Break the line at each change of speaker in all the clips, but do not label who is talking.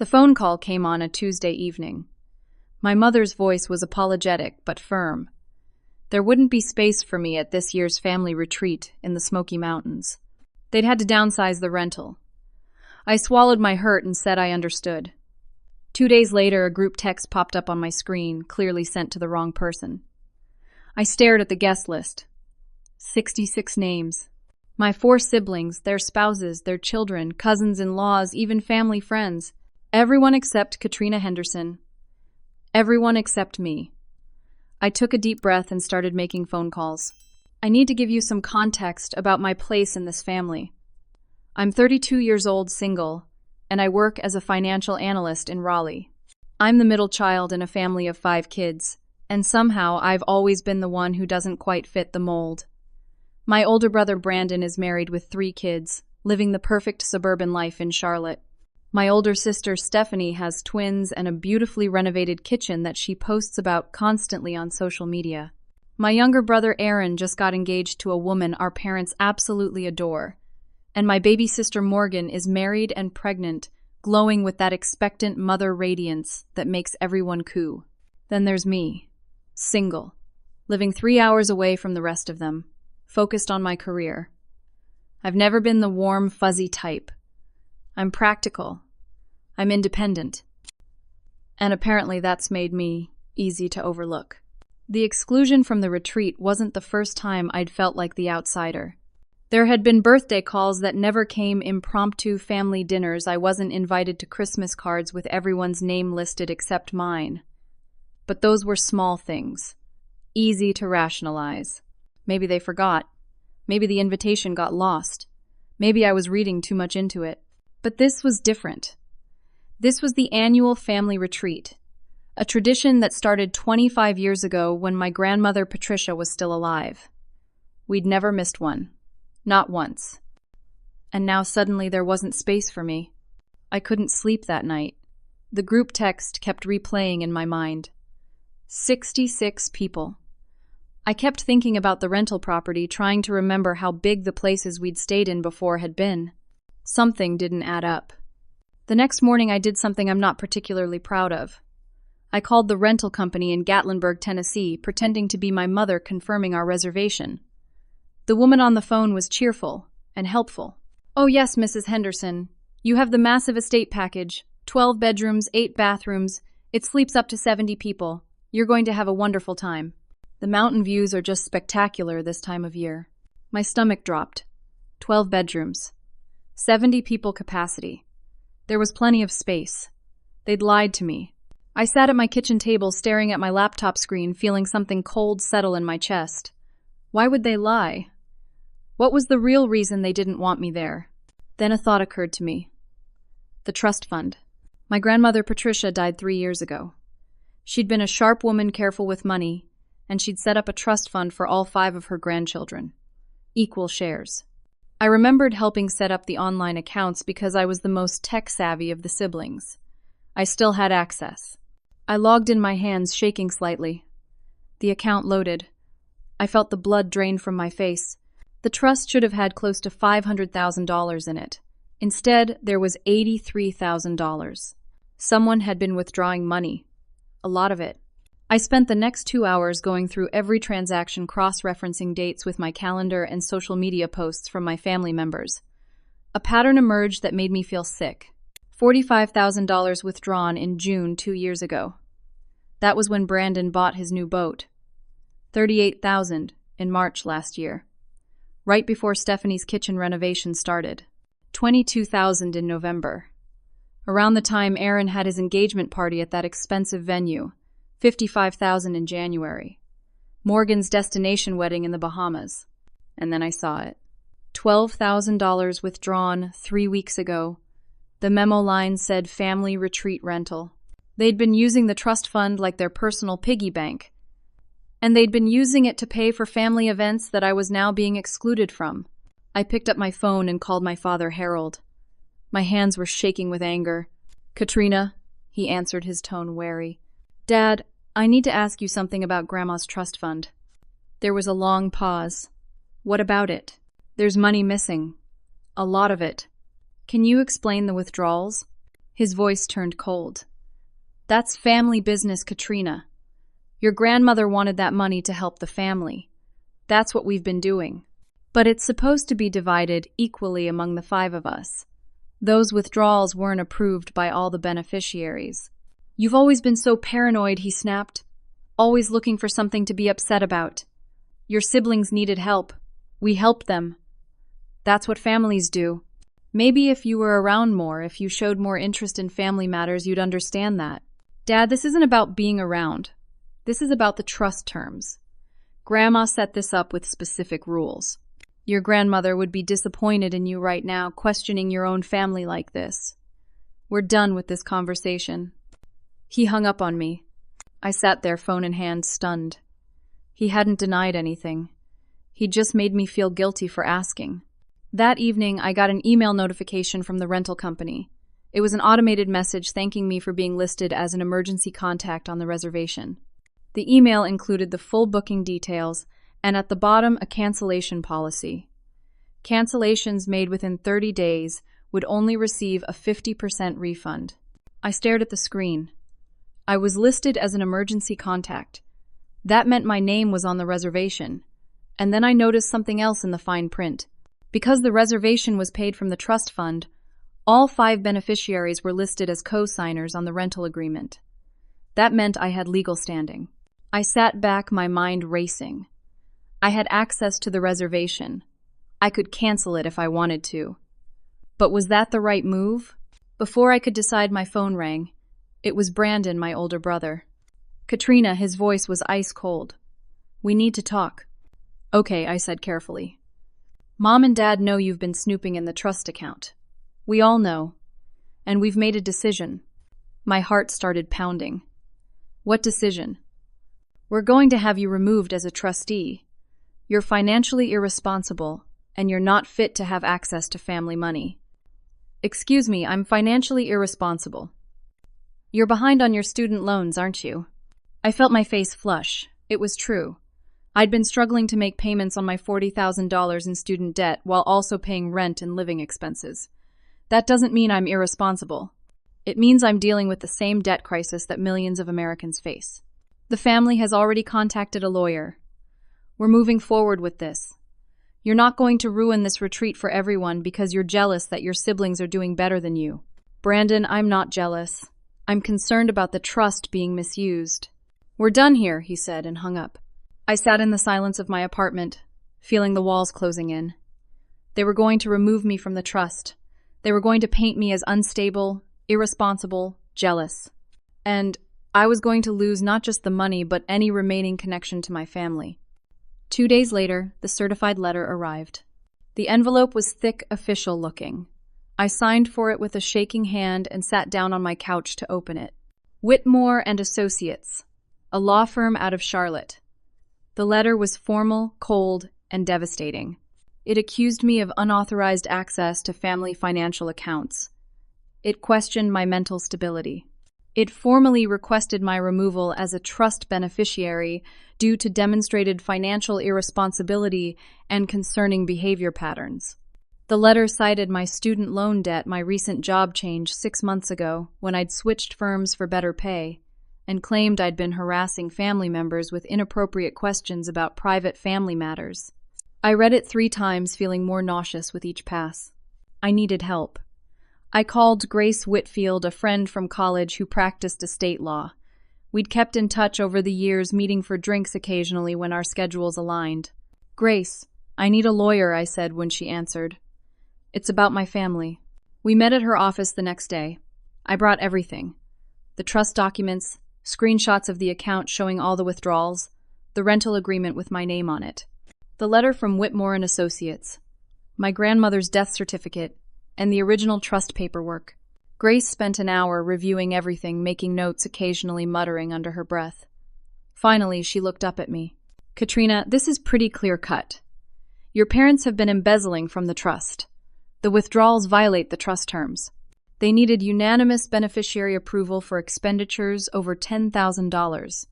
The phone call came on a Tuesday evening. My mother's voice was apologetic but firm. There wouldn't be space for me at this year's family retreat in the Smoky Mountains. They'd had to downsize the rental. I swallowed my hurt and said I understood. 2 days later, a group text popped up on my screen, clearly sent to the wrong person. I stared at the guest list. 66 names. My 4 siblings, their spouses, their children, cousins-in-laws, even family friends. Everyone except Katrina Henderson. Everyone except me. I took a deep breath and started making phone calls. I need to give you some context about my place in this family. I'm 32 years old, single, and I work as a financial analyst in Raleigh. I'm the middle child in a family of 5 kids, and somehow I've always been the one who doesn't quite fit the mold. My older brother Brandon is married with 3 kids, living the perfect suburban life in Charlotte. My older sister Stephanie has twins and a beautifully renovated kitchen that she posts about constantly on social media. My younger brother Aaron just got engaged to a woman our parents absolutely adore. And my baby sister Morgan is married and pregnant, glowing with that expectant mother radiance that makes everyone coo. Then there's me, single, living 3 hours away from the rest of them, focused on my career. I've never been the warm, fuzzy type. I'm practical. I'm independent. And apparently that's made me easy to overlook. The exclusion from the retreat wasn't the first time I'd felt like the outsider. There had been birthday calls that never came, impromptu family dinners. I wasn't invited to Christmas cards with everyone's name listed except mine. But those were small things. Easy to rationalize. Maybe they forgot. Maybe the invitation got lost. Maybe I was reading too much into it. But this was different. This was the annual family retreat, a tradition that started 25 years ago when my grandmother Patricia was still alive. We'd never missed one. Not once. And now suddenly there wasn't space for me. I couldn't sleep that night. The group text kept replaying in my mind. 66 people. I kept thinking about the rental property, trying to remember how big the places we'd stayed in before had been. Something didn't add up. The next morning I did something I'm not particularly proud of. I called the rental company in Gatlinburg, Tennessee, pretending to be my mother confirming our reservation. The woman on the phone was cheerful and helpful. "Oh yes, Mrs. Henderson. You have the massive estate package. 12 bedrooms, 8 bathrooms. It sleeps up to 70 people. You're going to have a wonderful time. The mountain views are just spectacular this time of year." My stomach dropped. 12 bedrooms. 70 people capacity. There was plenty of space. They'd lied to me. I sat at my kitchen table staring at my laptop screen, feeling something cold settle in my chest. Why would they lie? What was the real reason they didn't want me there? Then a thought occurred to me. The trust fund. My grandmother Patricia died 3 years ago. She'd been a sharp woman careful with money, and she'd set up a trust fund for all 5 of her grandchildren. Equal shares. I remembered helping set up the online accounts because I was the most tech-savvy of the siblings. I still had access. I logged in, my hands shaking slightly. The account loaded. I felt the blood drain from my face. The trust should have had close to $500,000 in it. Instead, there was $83,000. Someone had been withdrawing money. A lot of it. I spent the next 2 hours going through every transaction, cross-referencing dates with my calendar and social media posts from my family members. A pattern emerged that made me feel sick. $45,000 withdrawn in June 2 years ago. That was when Brandon bought his new boat. $38,000 in March last year, right before Stephanie's kitchen renovation started. $22,000 in November. Around the time Aaron had his engagement party at that expensive venue. $55,000 in January. Morgan's destination wedding in the Bahamas. And then I saw it. $12,000 withdrawn 3 weeks ago. The memo line said family retreat rental. They'd been using the trust fund like their personal piggy bank. And they'd been using it to pay for family events that I was now being excluded from. I picked up my phone and called my father, Harold. My hands were shaking with anger. "Katrina," he answered, his tone wary. "Dad, I need to ask you something about Grandma's trust fund." There was a long pause. "What about it?" "There's money missing. A lot of it. Can you explain the withdrawals?" His voice turned cold. That's family business, Katrina. Your grandmother wanted that money to help the family. That's what we've been doing. But it's supposed to be divided equally among the 5 of us. Those withdrawals weren't approved by all the beneficiaries. You've always been so paranoid, he snapped. Always looking for something to be upset about. Your siblings needed help. We helped them. That's what families do. Maybe if you were around more, if you showed more interest in family matters, you'd understand that. Dad, this isn't about being around. This is about the trust terms. Grandma set this up with specific rules. Your grandmother would be disappointed in you right now, questioning your own family like this. We're done with this conversation. He hung up on me. I sat there, phone in hand, stunned. He hadn't denied anything. He just made me feel guilty for asking. That evening, I got an email notification from the rental company. It was an automated message thanking me for being listed as an emergency contact on the reservation. The email included the full booking details and at the bottom a cancellation policy. Cancellations made within 30 days would only receive a 50% refund. I stared at the screen. I was listed as an emergency contact. That meant my name was on the reservation. And then I noticed something else in the fine print. Because the reservation was paid from the trust fund, all 5 beneficiaries were listed as co-signers on the rental agreement. That meant I had legal standing. I sat back, my mind racing. I had access to the reservation. I could cancel it if I wanted to. But was that the right move? Before I could decide, my phone rang. It was Brandon, my older brother. Katrina, his voice was ice cold. We need to talk. Okay, I said carefully. Mom and Dad know you've been snooping in the trust account. We all know. And we've made a decision. My heart started pounding. What decision? We're going to have you removed as a trustee. You're financially irresponsible, and you're not fit to have access to family money. Excuse me, I'm financially irresponsible. You're behind on your student loans, aren't you? I felt my face flush. It was true. I'd been struggling to make payments on my $40,000 in student debt while also paying rent and living expenses. That doesn't mean I'm irresponsible. It means I'm dealing with the same debt crisis that millions of Americans face. The family has already contacted a lawyer. We're moving forward with this. You're not going to ruin this retreat for everyone because you're jealous that your siblings are doing better than you. Brandon, I'm not jealous. I'm concerned about the trust being misused. We're done here, he said and hung up. I sat in the silence of my apartment, feeling the walls closing in. They were going to remove me from the trust. They were going to paint me as unstable, irresponsible, jealous. And I was going to lose not just the money, but any remaining connection to my family. 2 days later, the certified letter arrived. The envelope was thick, official-looking. I signed for it with a shaking hand and sat down on my couch to open it. Whitmore and Associates, a law firm out of Charlotte. The letter was formal, cold, and devastating. It accused me of unauthorized access to family financial accounts. It questioned my mental stability. It formally requested my removal as a trust beneficiary due to demonstrated financial irresponsibility and concerning behavior patterns. The letter cited my student loan debt, my recent job change 6 months ago when I'd switched firms for better pay, and claimed I'd been harassing family members with inappropriate questions about private family matters. I read it 3 times, feeling more nauseous with each pass. I needed help. I called Grace Whitfield, a friend from college who practiced estate law. We'd kept in touch over the years, meeting for drinks occasionally when our schedules aligned. Grace, I need a lawyer, I said when she answered. It's about my family. We met at her office the next day. I brought everything. The trust documents, screenshots of the account showing all the withdrawals, the rental agreement with my name on it, the letter from Whitmore and Associates, my grandmother's death certificate, and the original trust paperwork. Grace spent an hour reviewing everything, making notes, occasionally muttering under her breath. Finally, she looked up at me. Katrina, this is pretty clear-cut. Your parents have been embezzling from the trust. The withdrawals violate the trust terms. They needed unanimous beneficiary approval for expenditures over $10,000,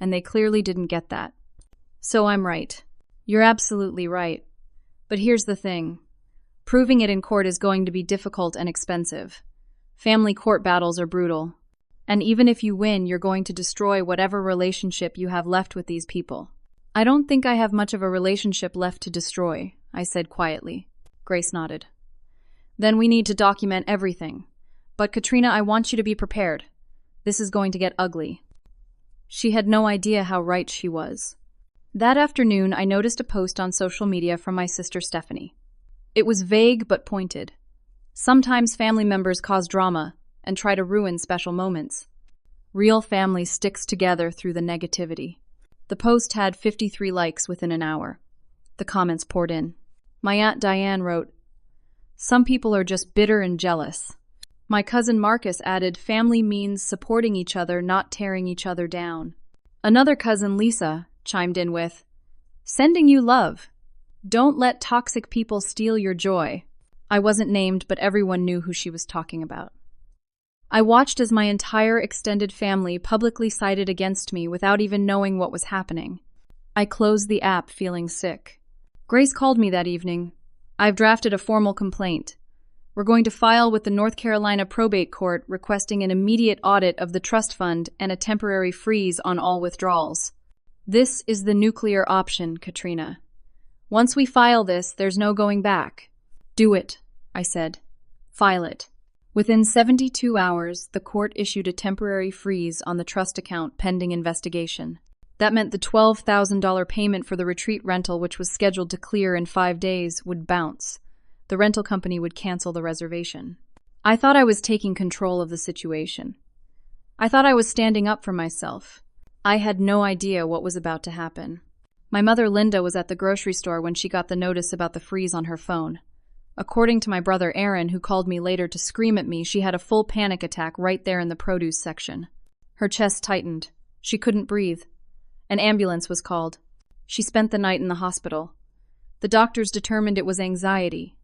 and they clearly didn't get that. So I'm right. You're absolutely right. But here's the thing. Proving it in court is going to be difficult and expensive. Family court battles are brutal. And even if you win, you're going to destroy whatever relationship you have left with these people. I don't think I have much of a relationship left to destroy, I said quietly. Grace nodded. Then we need to document everything. But Katrina, I want you to be prepared. This is going to get ugly. She had no idea how right she was. That afternoon, I noticed a post on social media from my sister Stephanie. It was vague but pointed. Sometimes family members cause drama and try to ruin special moments. Real family sticks together through the negativity. The post had 53 likes within an hour. The comments poured in. My Aunt Diane wrote, "Some people are just bitter and jealous." My cousin Marcus added, "Family means supporting each other, not tearing each other down." Another cousin, Lisa, chimed in with, "Sending you love. Don't let toxic people steal your joy." I wasn't named, but everyone knew who she was talking about. I watched as my entire extended family publicly sided against me without even knowing what was happening. I closed the app feeling sick. Grace called me that evening. "I've drafted a formal complaint. We're going to file with the North Carolina probate court requesting an immediate audit of the trust fund and a temporary freeze on all withdrawals. This is the nuclear option, Katrina. Once we file this, there's no going back." "Do it," I said. "File it." Within 72 hours, the court issued a temporary freeze on the trust account pending investigation. That meant the $12,000 payment for the retreat rental, which was scheduled to clear in 5 days, would bounce. The rental company would cancel the reservation. I thought I was taking control of the situation. I thought I was standing up for myself. I had no idea what was about to happen. My mother Linda was at the grocery store when she got the notice about the freeze on her phone. According to my brother Aaron, who called me later to scream at me, she had a full panic attack right there in the produce section. Her chest tightened. She couldn't breathe. An ambulance was called. She spent the night in the hospital. The doctors determined it was anxiety.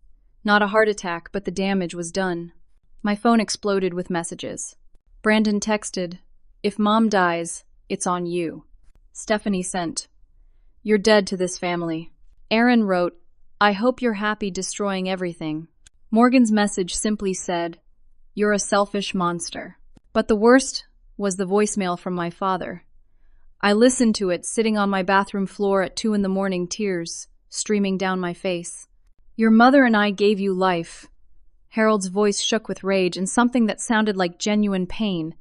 Not a heart attack, but the damage was done. My phone exploded with messages. Brandon texted, "If Mom dies, it's on you." Stephanie sent, "You're dead to this family." Aaron wrote, "I hope you're happy destroying everything." Morgan's message simply said, "You're a selfish monster." But the worst was the voicemail from my father. I listened to it sitting on my bathroom floor at 2 a.m, tears streaming down my face. "Your mother and I gave you life." Harold's voice shook with rage and something that sounded like genuine pain.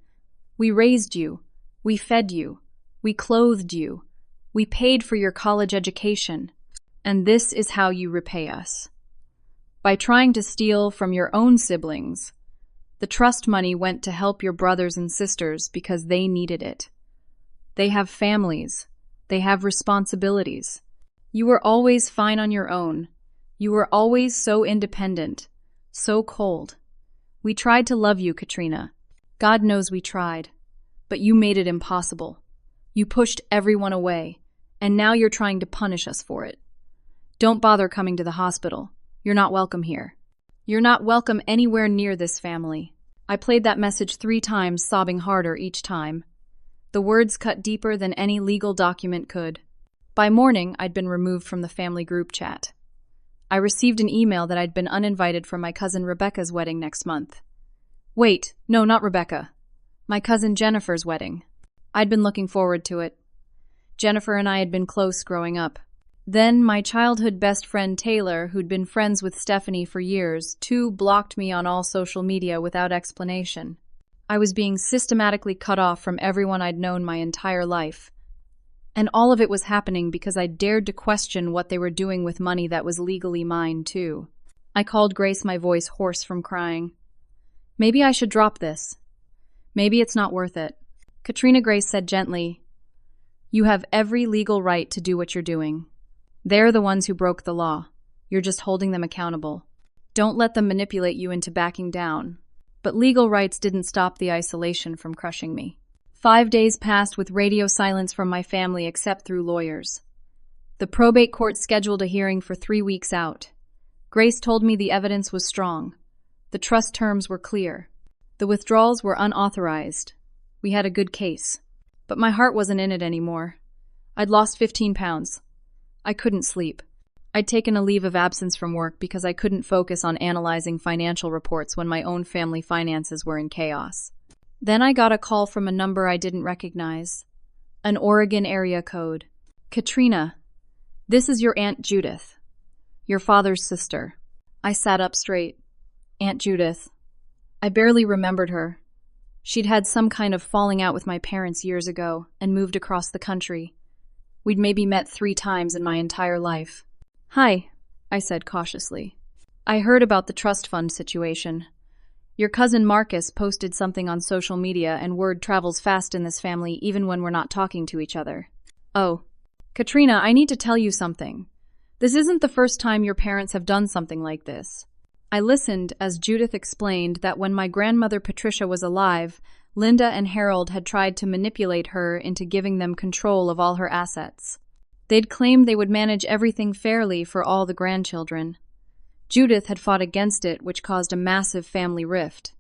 "We raised you. We fed you. We clothed you. We paid for your college education. And this is how you repay us. By trying to steal from your own siblings. The trust money went to help your brothers and sisters because they needed it. They have families. They have responsibilities. You were always fine on your own. You were always so independent, so cold. We tried to love you, Katrina. God knows we tried. But you made it impossible. You pushed everyone away, and now you're trying to punish us for it. Don't bother coming to the hospital. You're not welcome here. You're not welcome anywhere near this family." I played that message 3 times, sobbing harder each time. The words cut deeper than any legal document could. By morning, I'd been removed from the family group chat. I received an email that I'd been uninvited for my cousin Rebecca's wedding next month. Wait, no, not Rebecca. My cousin Jennifer's wedding. I'd been looking forward to it. Jennifer and I had been close growing up. Then my childhood best friend Taylor, who'd been friends with Stephanie for years, too blocked me on all social media without explanation. I was being systematically cut off from everyone I'd known my entire life. And all of it was happening because I dared to question what they were doing with money that was legally mine, too. I called Grace, my voice hoarse from crying. "Maybe I should drop this. Maybe it's not worth it." Katrina Grace said gently, "You have every legal right to do what you're doing. They're the ones who broke the law. You're just holding them accountable. Don't let them manipulate you into backing down." But legal rights didn't stop the isolation from crushing me. 5 days passed with radio silence from my family except through lawyers. The probate court scheduled a hearing for 3 weeks out. Grace told me the evidence was strong. The trust terms were clear. The withdrawals were unauthorized. We had a good case. But my heart wasn't in it anymore. I'd lost 15 pounds. I couldn't sleep. I'd taken a leave of absence from work because I couldn't focus on analyzing financial reports when my own family finances were in chaos. Then I got a call from a number I didn't recognize. An Oregon area code. Katrina, this is your Aunt Judith, your father's sister. I sat up straight. Aunt Judith. I barely remembered her. She'd had some kind of falling out with my parents years ago and moved across the country. We'd maybe met 3 times in my entire life. Hi, I said cautiously. I heard about the trust fund situation. Your cousin Marcus posted something on social media and word travels fast in this family even when we're not talking to each other. Oh, Katrina, I need to tell you something. This isn't the first time your parents have done something like this. I listened as Judith explained that when my grandmother Patricia was alive, Linda and Harold had tried to manipulate her into giving them control of all her assets. They'd claimed they would manage everything fairly for all the grandchildren. Judith had fought against it, which caused a massive family rift.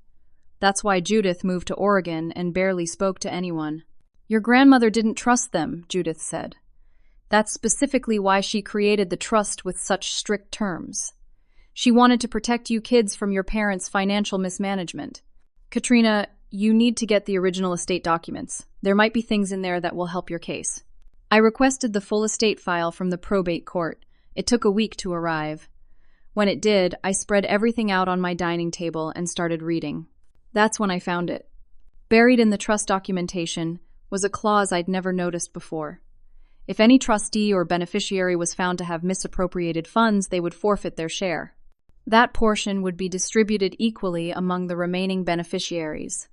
That's why Judith moved to Oregon and barely spoke to anyone. Your grandmother didn't trust them, Judith said. That's specifically why she created the trust with such strict terms. She wanted to protect you kids from your parents' financial mismanagement. Katrina, you need to get the original estate documents. There might be things in there that will help your case. I requested the full estate file from the probate court. It took a week to arrive. When it did, I spread everything out on my dining table and started reading. That's when I found it. Buried in the trust documentation was a clause I'd never noticed before. If any trustee or beneficiary was found to have misappropriated funds, they would forfeit their share. That portion would be distributed equally among the remaining beneficiaries.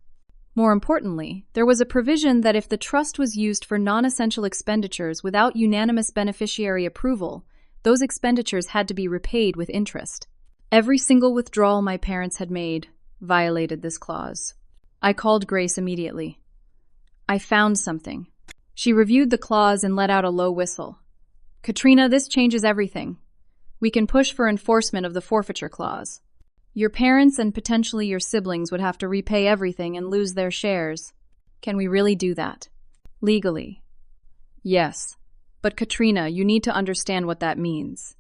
More importantly, there was a provision that if the trust was used for non-essential expenditures without unanimous beneficiary approval, those expenditures had to be repaid with interest. Every single withdrawal my parents had made violated this clause. I called Grace immediately. I found something. She reviewed the clause and let out a low whistle. Katrina, this changes everything. We can push for enforcement of the forfeiture clause. Your parents and potentially your siblings would have to repay everything and lose their shares. Can we really do that? Legally? Yes. But Katrina, you need to understand what that means.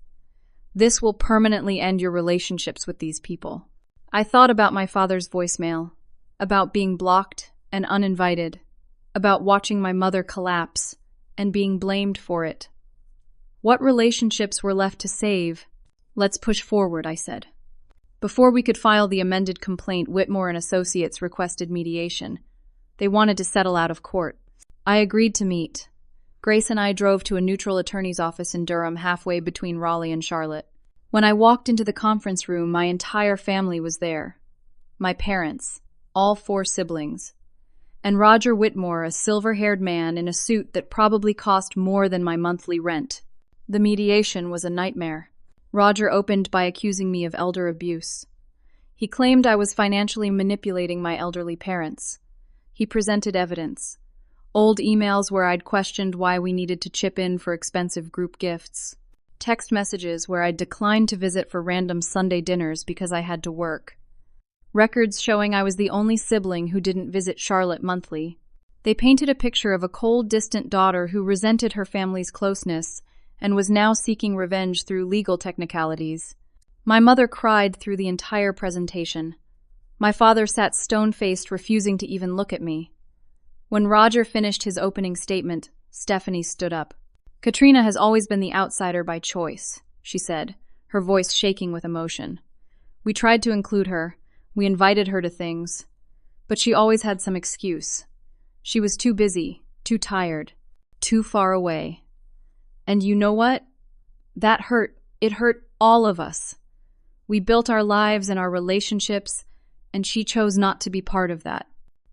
This will permanently end your relationships with these people. I thought about my father's voicemail, about being blocked and uninvited, about watching my mother collapse and being blamed for it. What relationships were left to save? Let's push forward, I said. Before we could file the amended complaint, Whitmore and Associates requested mediation. They wanted to settle out of court. I agreed to meet. Grace and I drove to a neutral attorney's office in Durham, halfway between Raleigh and Charlotte. When I walked into the conference room, my entire family was there. My parents, all 4 siblings, and Roger Whitmore, a silver-haired man in a suit that probably cost more than my monthly rent. The mediation was a nightmare. Roger opened by accusing me of elder abuse. He claimed I was financially manipulating my elderly parents. He presented evidence. Old emails where I'd questioned why we needed to chip in for expensive group gifts. Text messages where I'd declined to visit for random Sunday dinners because I had to work. Records showing I was the only sibling who didn't visit Charlotte monthly. They painted a picture of a cold, distant daughter who resented her family's closeness and was now seeking revenge through legal technicalities. My mother cried through the entire presentation. My father sat stone-faced, refusing to even look at me. When Roger finished his opening statement, Stephanie stood up. Katrina has always been the outsider by choice, she said, her voice shaking with emotion. We tried to include her. We invited her to things. But she always had some excuse. She was too busy, too tired, too far away. And you know what? That hurt. It hurt all of us. We built our lives and our relationships, and she chose not to be part of that.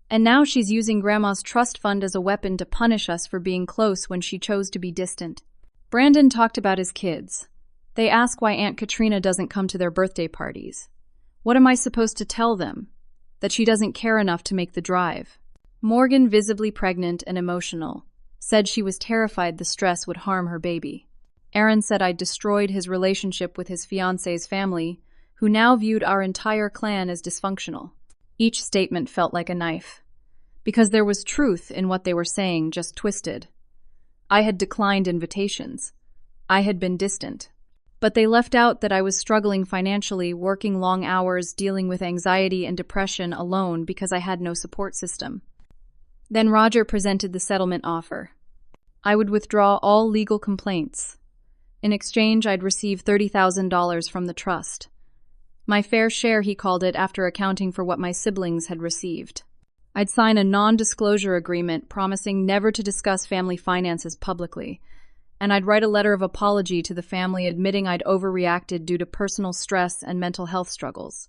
And now she's using Grandma's trust fund as a weapon to punish us for being close when she chose to be distant. Brandon talked about his kids. They ask why Aunt Katrina doesn't come to their birthday parties. What am I supposed to tell them? That she doesn't care enough to make the drive. Morgan, visibly pregnant and emotional, said she was terrified the stress would harm her baby. Aaron said I'd destroyed his relationship with his fiancé's family, who now viewed our entire clan as dysfunctional. Each statement felt like a knife. Because there was truth in what they were saying, just twisted. I had declined invitations. I had been distant. But they left out that I was struggling financially, working long hours, dealing with anxiety and depression alone because I had no support system. Then Roger presented the settlement offer. I would withdraw all legal complaints. In exchange, I'd receive $30,000 from the trust. My fair share, he called it, after accounting for what my siblings had received. I'd sign a non-disclosure agreement promising never to discuss family finances publicly, and I'd write a letter of apology to the family admitting I'd overreacted due to personal stress and mental health struggles.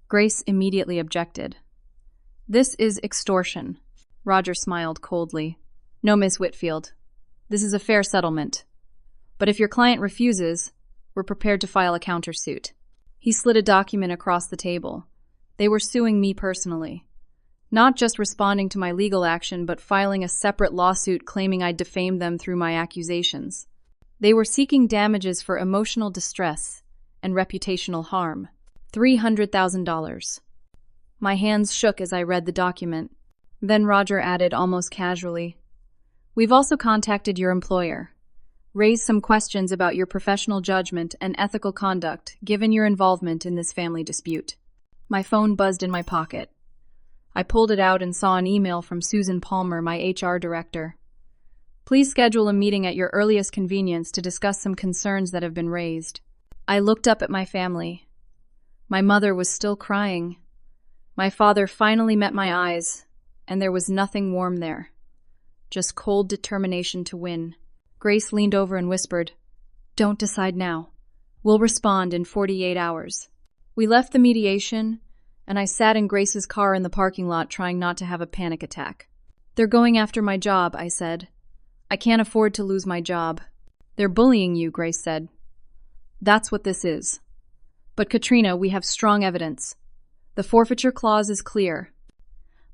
Grace immediately objected. "This is extortion." Roger smiled coldly. "No, Miss Whitfield. This is a fair settlement. But if your client refuses, we're prepared to file a countersuit." He slid a document across the table. They were suing me personally. Not just responding to my legal action, but filing a separate lawsuit claiming I'd defamed them through my accusations. They were seeking damages for emotional distress and reputational harm. $300,000. My hands shook as I read the document. Then Roger added almost casually, "We've also contacted your employer. Raised some questions about your professional judgment and ethical conduct given your involvement in this family dispute." My phone buzzed in my pocket. I pulled it out and saw an email from Susan Palmer, my HR director. "Please schedule a meeting at your earliest convenience to discuss some concerns that have been raised." I looked up at my family. My mother was still crying. My father finally met my eyes, and there was nothing warm there. Just cold determination to win. Grace leaned over and whispered, "Don't decide now. We'll respond in 48 hours. We left the mediation, and I sat in Grace's car in the parking lot trying not to have a panic attack. "They're going after my job," I said. "I can't afford to lose my job." "They're bullying you," Grace said. "That's what this is. But Katrina, we have strong evidence. The forfeiture clause is clear.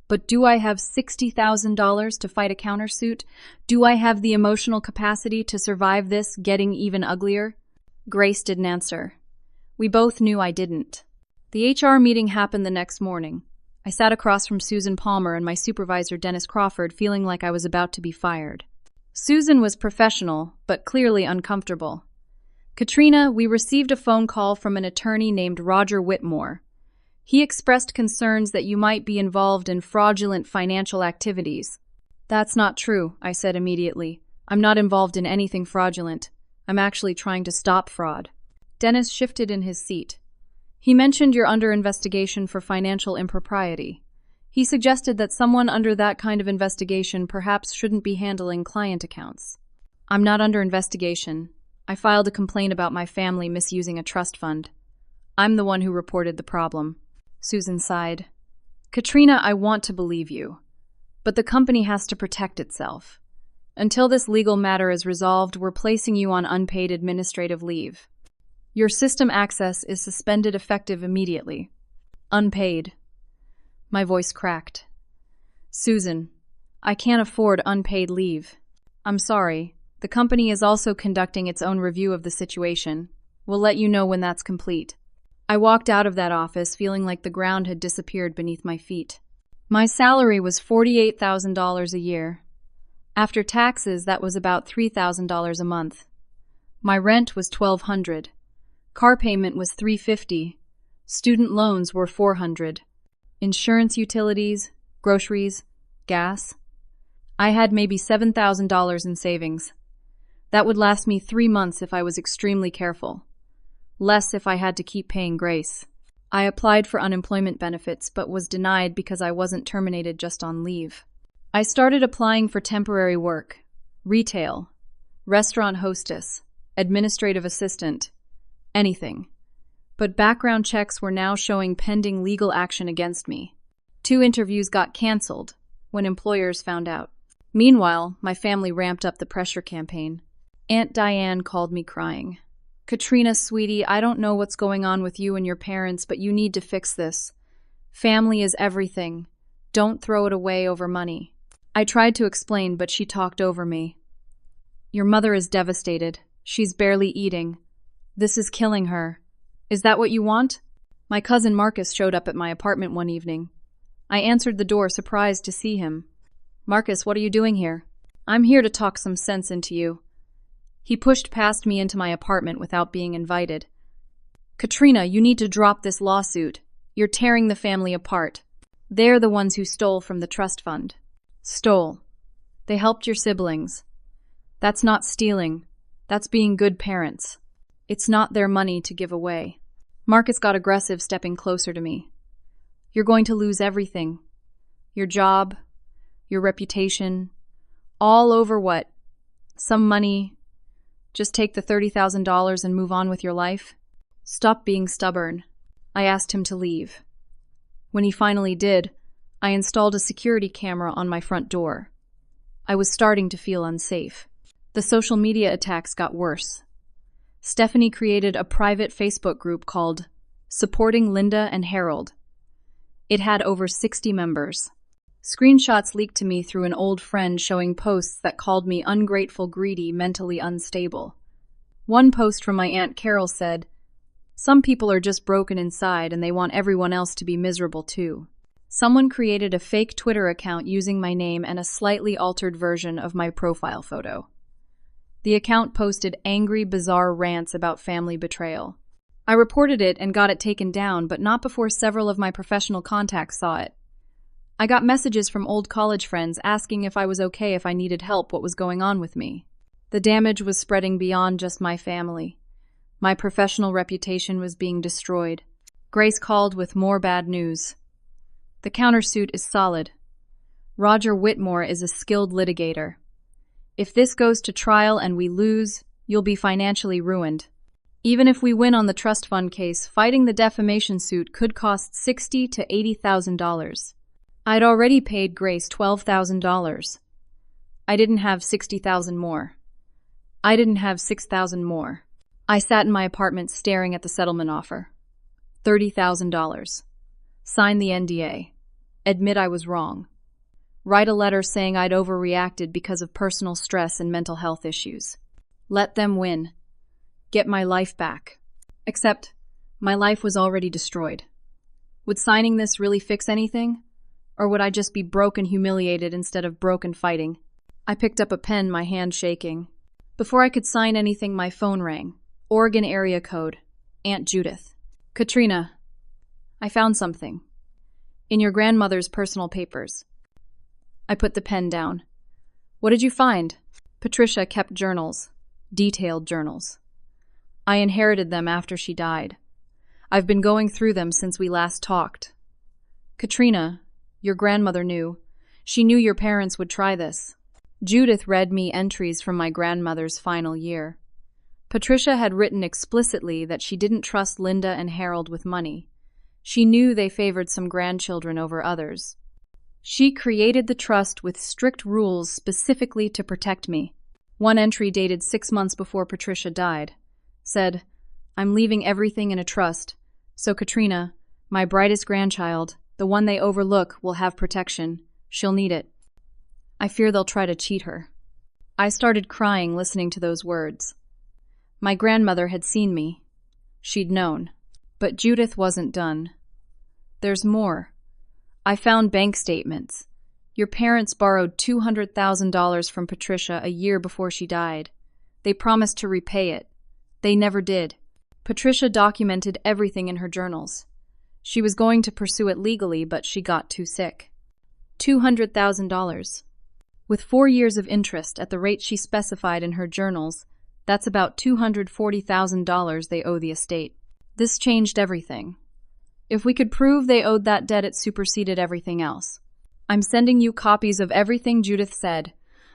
But do I have $60,000 to fight a countersuit? Do I have the emotional capacity to survive this getting even uglier?" Grace didn't answer. We both knew I didn't. The HR meeting happened the next morning. I sat across from Susan Palmer and my supervisor, Dennis Crawford, feeling like I was about to be fired. Susan was professional, but clearly uncomfortable. "Katrina, we received a phone call from an attorney named Roger Whitmore. He expressed concerns that you might be involved in fraudulent financial activities." "That's not true," I said immediately. "I'm not involved in anything fraudulent. I'm actually trying to stop fraud." Dennis shifted in his seat. "He mentioned you're under investigation for financial impropriety. He suggested that someone under that kind of investigation perhaps shouldn't be handling client accounts." "I'm not under investigation. I filed a complaint about my family misusing a trust fund. I'm the one who reported the problem." Susan sighed. "Katrina, I want to believe you, but the company has to protect itself. Until this legal matter is resolved, we're placing you on unpaid administrative leave. Your system access is suspended effective immediately. Unpaid." My voice cracked. "Susan, I can't afford unpaid leave. I'm sorry. The company is also conducting its own review of the situation. We'll let you know when that's complete." I walked out of that office feeling like the ground had disappeared beneath my feet. My salary was $48,000 a year. After taxes, that was about $3,000 a month. My rent was $1,200. Car payment was $350. Student loans were $400. Insurance, utilities, groceries, gas. I had maybe $7,000 in savings. That would last me 3 months if I was extremely careful. Less if I had to keep paying Grace. I applied for unemployment benefits but was denied because I wasn't terminated just on leave. I started applying for temporary work, retail, restaurant hostess, administrative assistant, anything. But background checks were now showing pending legal action against me. 2 interviews got canceled when employers found out. Meanwhile, my family ramped up the pressure campaign. Aunt Diane called me crying. "Katrina, sweetie, I don't know what's going on with you and your parents, but you need to fix this. Family is everything. Don't throw it away over money." I tried to explain, but she talked over me. "Your mother is devastated. She's barely eating. This is killing her. Is that what you want?" My cousin Marcus showed up at my apartment one evening. I answered the door, surprised to see him. "Marcus, what are you doing here?" "I'm here to talk some sense into you. He pushed past me into my apartment without being invited. Katrina, you need to drop this lawsuit. You're tearing the family apart. They're the ones who stole from the trust fund. Stole. They helped your siblings. That's not stealing. That's being good parents. It's not their money to give away. Marcus got aggressive, stepping closer to me. You're going to lose everything. Your job, your reputation, all over what? Some money. Just take the $30,000 and move on with your life? Stop being stubborn. I asked him to leave. When he finally did, I installed a security camera on my front door. I was starting to feel unsafe. The social media attacks got worse. Stephanie created a private Facebook group called Supporting Linda and Harold. It had over 60 members. Screenshots leaked to me through an old friend showing posts that called me ungrateful, greedy, mentally unstable. One post from my Aunt Carol said, "Some people are just broken inside and they want everyone else to be miserable too." Someone created a fake Twitter account using my name and a slightly altered version of my profile photo. The account posted angry, bizarre rants about family betrayal. I reported it and got it taken down, but not before several of my professional contacts saw it. I got messages from old college friends asking if I was okay, if I needed help, what was going on with me. The damage was spreading beyond just my family. My professional reputation was being destroyed. Grace called with more bad news. The countersuit is solid. Roger Whitmore is a skilled litigator. If this goes to trial and we lose, you'll be financially ruined. Even if we win on the trust fund case, fighting the defamation suit could cost $60,000 to $80,000. I'd already paid Grace $12,000. I didn't have $60,000 more. I didn't have $6,000 more. I sat in my apartment staring at the settlement offer. $30,000. Sign the NDA. Admit I was wrong. Write a letter saying I'd overreacted because of personal stress and mental health issues. Let them win. Get my life back. Except, my life was already destroyed. Would signing this really fix anything? Or would I just be broke and humiliated instead of broke and fighting? I picked up a pen, my hand shaking. Before I could sign anything, my phone rang. Oregon area code. Aunt Judith. Katrina, I found something. In your grandmother's personal papers. I put the pen down. What did you find? Patricia kept journals. Detailed journals. I inherited them after she died. I've been going through them since we last talked. Katrina, your grandmother knew. She knew your parents would try this. Judith read me entries from my grandmother's final year. Patricia had written explicitly that she didn't trust Linda and Harold with money. She knew they favored some grandchildren over others. She created the trust with strict rules specifically to protect me. One entry dated 6 months before Patricia died. Said, "I'm leaving everything in a trust, so Katrina, my brightest grandchild, the one they overlook, will have protection. She'll need it. I fear they'll try to cheat her." I started crying listening to those words. My grandmother had seen me. She'd known. But Judith wasn't done. There's more. I found bank statements. Your parents borrowed $200,000 from Patricia a year before she died. They promised to repay it. They never did. Patricia documented everything in her journals. She was going to pursue it legally, but she got too sick. $200,000. With 4 years of interest at the rate she specified in her journals, that's about $240,000 they owe the estate. This changed everything. If we could prove they owed that debt, it superseded everything else. I'm sending you copies of everything Judith said.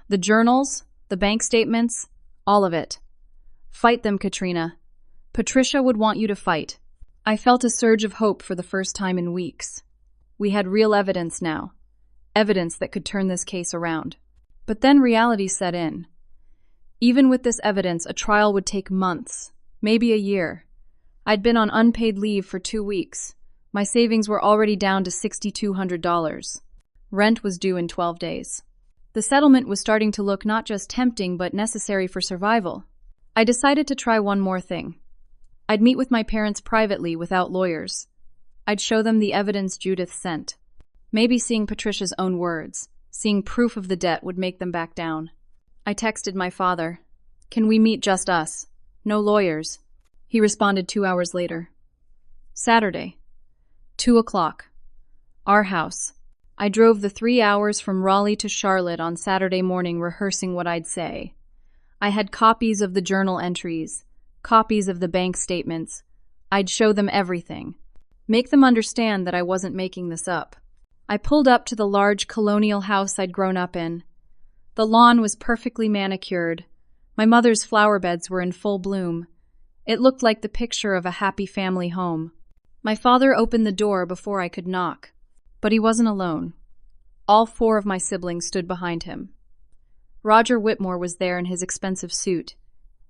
The journals, the bank statements, all of it. Fight them, Katrina. Patricia would want you to fight. I felt a surge of hope for the first time in weeks. We had real evidence now. Evidence that could turn this case around. But then reality set in. Even with this evidence, a trial would take months, maybe a year. I'd been on unpaid leave for 2 weeks. My savings were already down to $6,200. Rent was due in 12 days. The settlement was starting to look not just tempting, but necessary for survival. I decided to try one more thing. I'd meet with my parents privately without lawyers. I'd show them the evidence Judith sent. Maybe seeing Patricia's own words, seeing proof of the debt would make them back down. I texted my father. Can we meet just us? No lawyers. He responded 2 hours later. Saturday, 2 o'clock. Our house. I drove the 3 hours from Raleigh to Charlotte on Saturday morning rehearsing what I'd say. I had copies of the journal entries, copies of the bank statements. I'd show them everything. Make them understand that I wasn't making this up. I pulled up to the large colonial house I'd grown up in. The lawn was perfectly manicured. My mother's flower beds were in full bloom. It looked like the picture of a happy family home. My father opened the door before I could knock. But he wasn't alone. All 4 of my siblings stood behind him. Roger Whitmore was there in his expensive suit,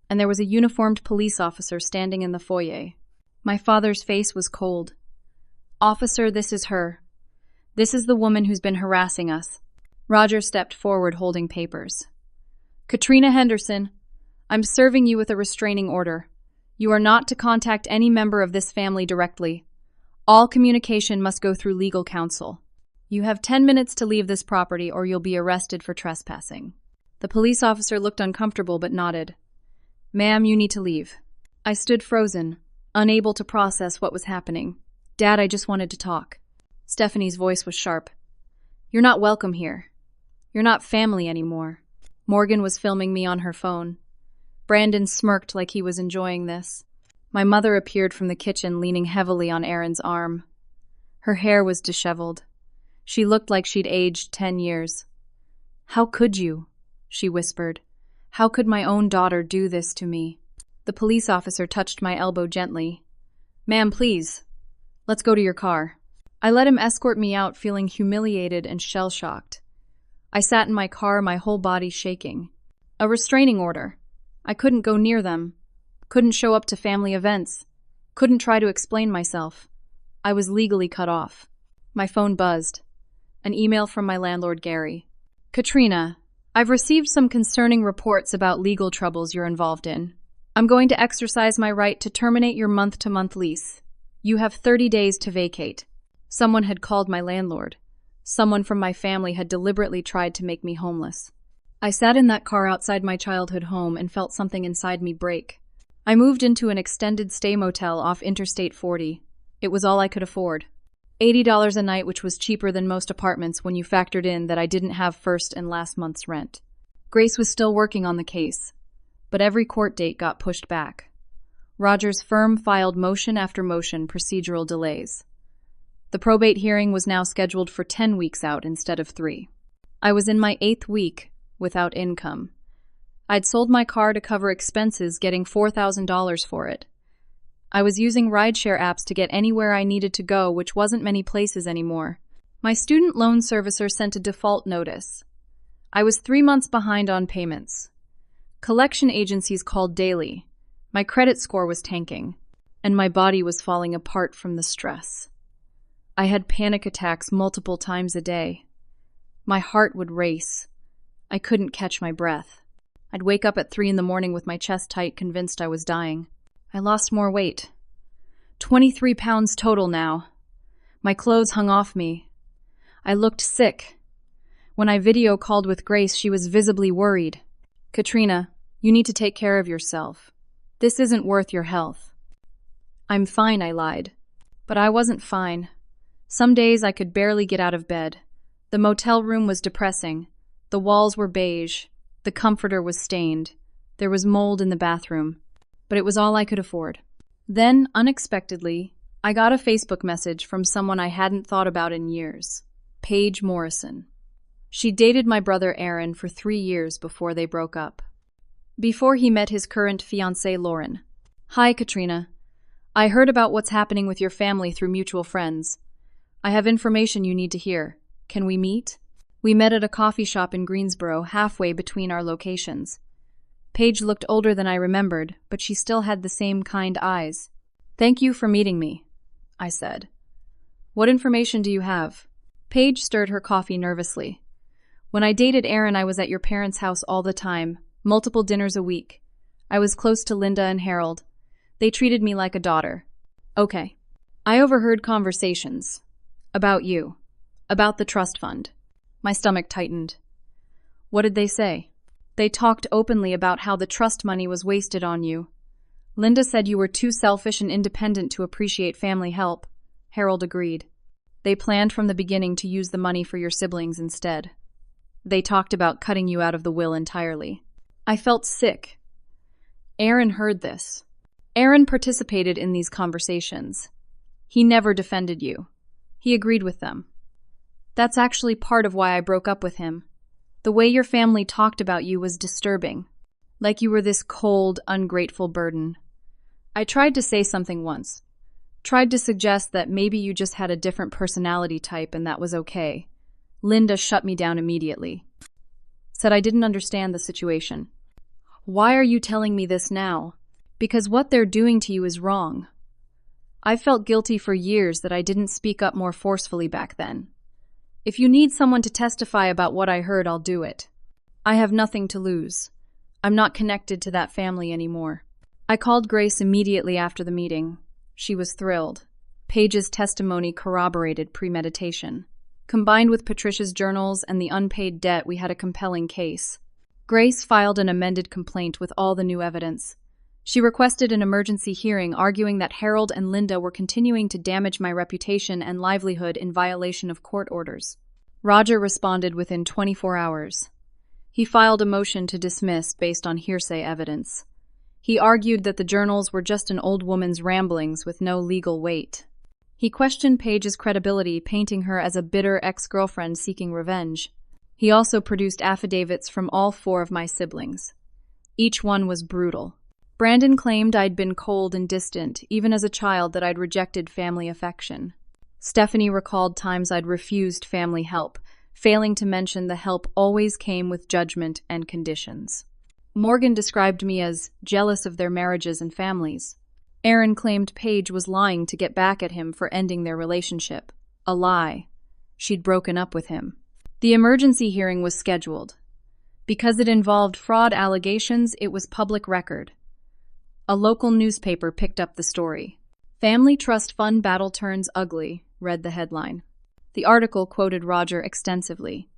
and there was a uniformed police officer standing in the foyer. My father's face was cold. "Officer, this is her. This is the woman who's been harassing us." Roger stepped forward holding papers. "Katrina Henderson, I'm serving you with a restraining order. You are not to contact any member of this family directly. All communication must go through legal counsel. You have 10 minutes to leave this property or you'll be arrested for trespassing." The police officer looked uncomfortable but nodded. "Ma'am, you need to leave." I stood frozen, unable to process what was happening. "Dad, I just wanted to talk." Stephanie's voice was sharp. "You're not welcome here. You're not family anymore." Morgan was filming me on her phone. Brandon smirked like he was enjoying this. My mother appeared from the kitchen leaning heavily on Aaron's arm. Her hair was disheveled. She looked like she'd aged 10 years. "How could you?" she whispered. "How could my own daughter do this to me?" The police officer touched my elbow gently. "Ma'am, please. Let's go to your car." I let him escort me out, feeling humiliated and shell-shocked. I sat in my car, my whole body shaking. A restraining order. I couldn't go near them. Couldn't show up to family events. Couldn't try to explain myself. I was legally cut off. My phone buzzed. An email from my landlord, Gary. "Katrina, I've received some concerning reports about legal troubles you're involved in. I'm going to exercise my right to terminate your month-to-month lease. You have 30 days to vacate." Someone had called my landlord. Someone from my family had deliberately tried to make me homeless. I sat in that car outside my childhood home and felt something inside me break. I moved into an extended stay motel off Interstate 40. It was all I could afford. $80 a night, which was cheaper than most apartments when you factored in that I didn't have first and last month's rent. Grace was still working on the case, but every court date got pushed back. Roger's firm filed motion after motion, procedural delays. The probate hearing was now scheduled for 10 weeks out instead of 3. I was in my 8th week without income. I'd sold my car to cover expenses, getting $4,000 for it. I was using rideshare apps to get anywhere I needed to go, which wasn't many places anymore. My student loan servicer sent a default notice. I was 3 months behind on payments. Collection agencies called daily. My credit score was tanking, and my body was falling apart from the stress. I had panic attacks multiple times a day. My heart would race. I couldn't catch my breath. I'd wake up at 3 in the morning with my chest tight, convinced I was dying. I lost more weight. 23 pounds total now. My clothes hung off me. I looked sick. When I video called with Grace, she was visibly worried. "Katrina, you need to take care of yourself. This isn't worth your health." "I'm fine," I lied. But I wasn't fine. Some days I could barely get out of bed. The motel room was depressing. The walls were beige. The comforter was stained. There was mold in the bathroom. But it was all I could afford. Then, unexpectedly, I got a Facebook message from someone I hadn't thought about in years. Paige Morrison. She dated my brother Aaron for 3 years before they broke up. Before he met his current fiancée, Lauren. "Hi, Katrina. I heard about what's happening with your family through mutual friends. I have information you need to hear. Can we meet?" We met at a coffee shop in Greensboro, halfway between our locations. Paige looked older than I remembered, but she still had the same kind eyes. "Thank you for meeting me," I said. "What information do you have?" Paige stirred her coffee nervously. "When I dated Aaron, I was at your parents' house all the time, multiple dinners a week. I was close to Linda and Harold. They treated me like a daughter." "Okay. I overheard conversations. About you. About the trust fund." My stomach tightened. "What did they say?" They talked openly about how the trust money was wasted on you. Linda said you were too selfish and independent to appreciate family help. Harold agreed. They planned from the beginning to use the money for your siblings instead. They talked about cutting you out of the will entirely. I felt sick. Aaron heard this. Aaron participated in these conversations. He never defended you. He agreed with them. That's actually part of why I broke up with him. The way your family talked about you was disturbing. Like you were this cold, ungrateful burden. I tried to say something once. Tried to suggest that maybe you just had a different personality type and that was okay. Linda shut me down immediately. Said I didn't understand the situation. Why are you telling me this now? Because what they're doing to you is wrong. I felt guilty for years that I didn't speak up more forcefully back then. If you need someone to testify about what I heard, I'll do it. I have nothing to lose. I'm not connected to that family anymore. I called Grace immediately after the meeting. She was thrilled. Paige's testimony corroborated premeditation. Combined with Patricia's journals and the unpaid debt, we had a compelling case. Grace filed an amended complaint with all the new evidence. She requested an emergency hearing, arguing that Harold and Linda were continuing to damage my reputation and livelihood in violation of court orders. Roger responded within 24 hours. He filed a motion to dismiss based on hearsay evidence. He argued that the journals were just an old woman's ramblings with no legal weight. He questioned Paige's credibility, painting her as a bitter ex-girlfriend seeking revenge. He also produced affidavits from all 4 of my siblings. Each one was brutal. Brandon claimed I'd been cold and distant, even as a child, that I'd rejected family affection. Stephanie recalled times I'd refused family help, failing to mention the help always came with judgment and conditions. Morgan described me as jealous of their marriages and families. Aaron claimed Paige was lying to get back at him for ending their relationship. A lie. She'd broken up with him. The emergency hearing was scheduled. Because it involved fraud allegations, it was public record. A local newspaper picked up the story. Family Trust Fund Battle Turns Ugly, read the headline. The article quoted Roger extensively.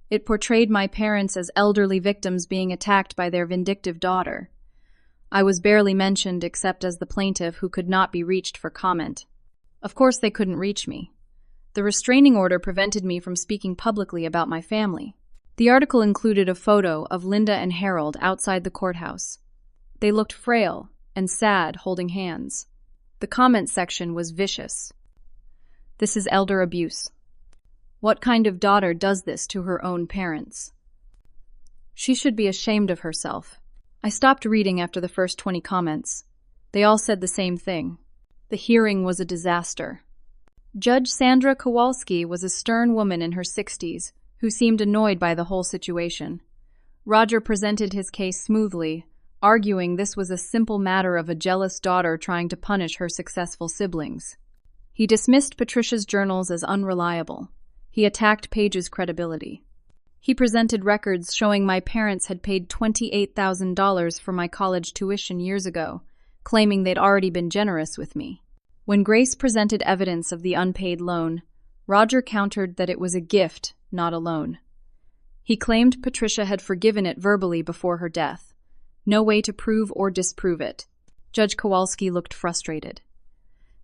It portrayed my parents as elderly victims being attacked by their vindictive daughter. I was barely mentioned except as the plaintiff who could not be reached for comment. Of course they couldn't reach me. The restraining order prevented me from speaking publicly about my family. The article included a photo of Linda and Harold outside the courthouse. They looked frail and sad, holding hands. The comment section was vicious. This is elder abuse. What kind of daughter does this to her own parents? She should be ashamed of herself. I stopped reading after the first 20 comments. They all said the same thing. The hearing was a disaster. Judge Sandra Kowalski was a stern woman in her 60s who seemed annoyed by the whole situation. Roger presented his case smoothly, arguing this was a simple matter of a jealous daughter trying to punish her successful siblings. He dismissed Patricia's journals as unreliable. He attacked Paige's credibility. He presented records showing my parents had paid $28,000 for my college tuition years ago, claiming they'd already been generous with me. When Grace presented evidence of the unpaid loan, Roger countered that it was a gift, not a loan. He claimed Patricia had forgiven it verbally before her death. No way to prove or disprove it. Judge Kowalski looked frustrated.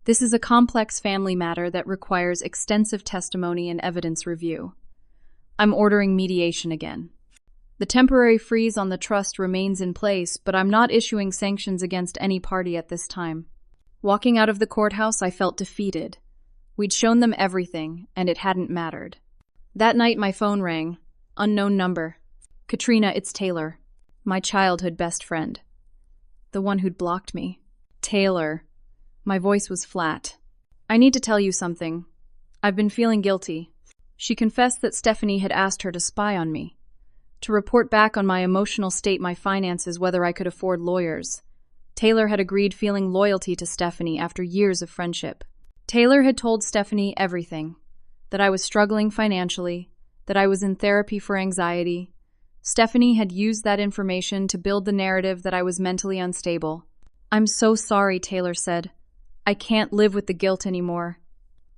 This is a complex family matter that requires extensive testimony and evidence review. I'm ordering mediation again. The temporary freeze on the trust remains in place, but I'm not issuing sanctions against any party at this time. Walking out of the courthouse, I felt defeated. We'd shown them everything, and it hadn't mattered. That night, my phone rang. Unknown number. Katrina, it's Taylor. My childhood best friend. The one who'd blocked me. Taylor. My voice was flat. I need to tell you something. I've been feeling guilty. She confessed that Stephanie had asked her to spy on me, to report back on my emotional state, my finances, whether I could afford lawyers. Taylor had agreed, feeling loyalty to Stephanie after years of friendship. Taylor had told Stephanie everything, that I was struggling financially, that I was in therapy for anxiety. Stephanie had used that information to build the narrative that I was mentally unstable. I'm so sorry, Taylor said. I can't live with the guilt anymore.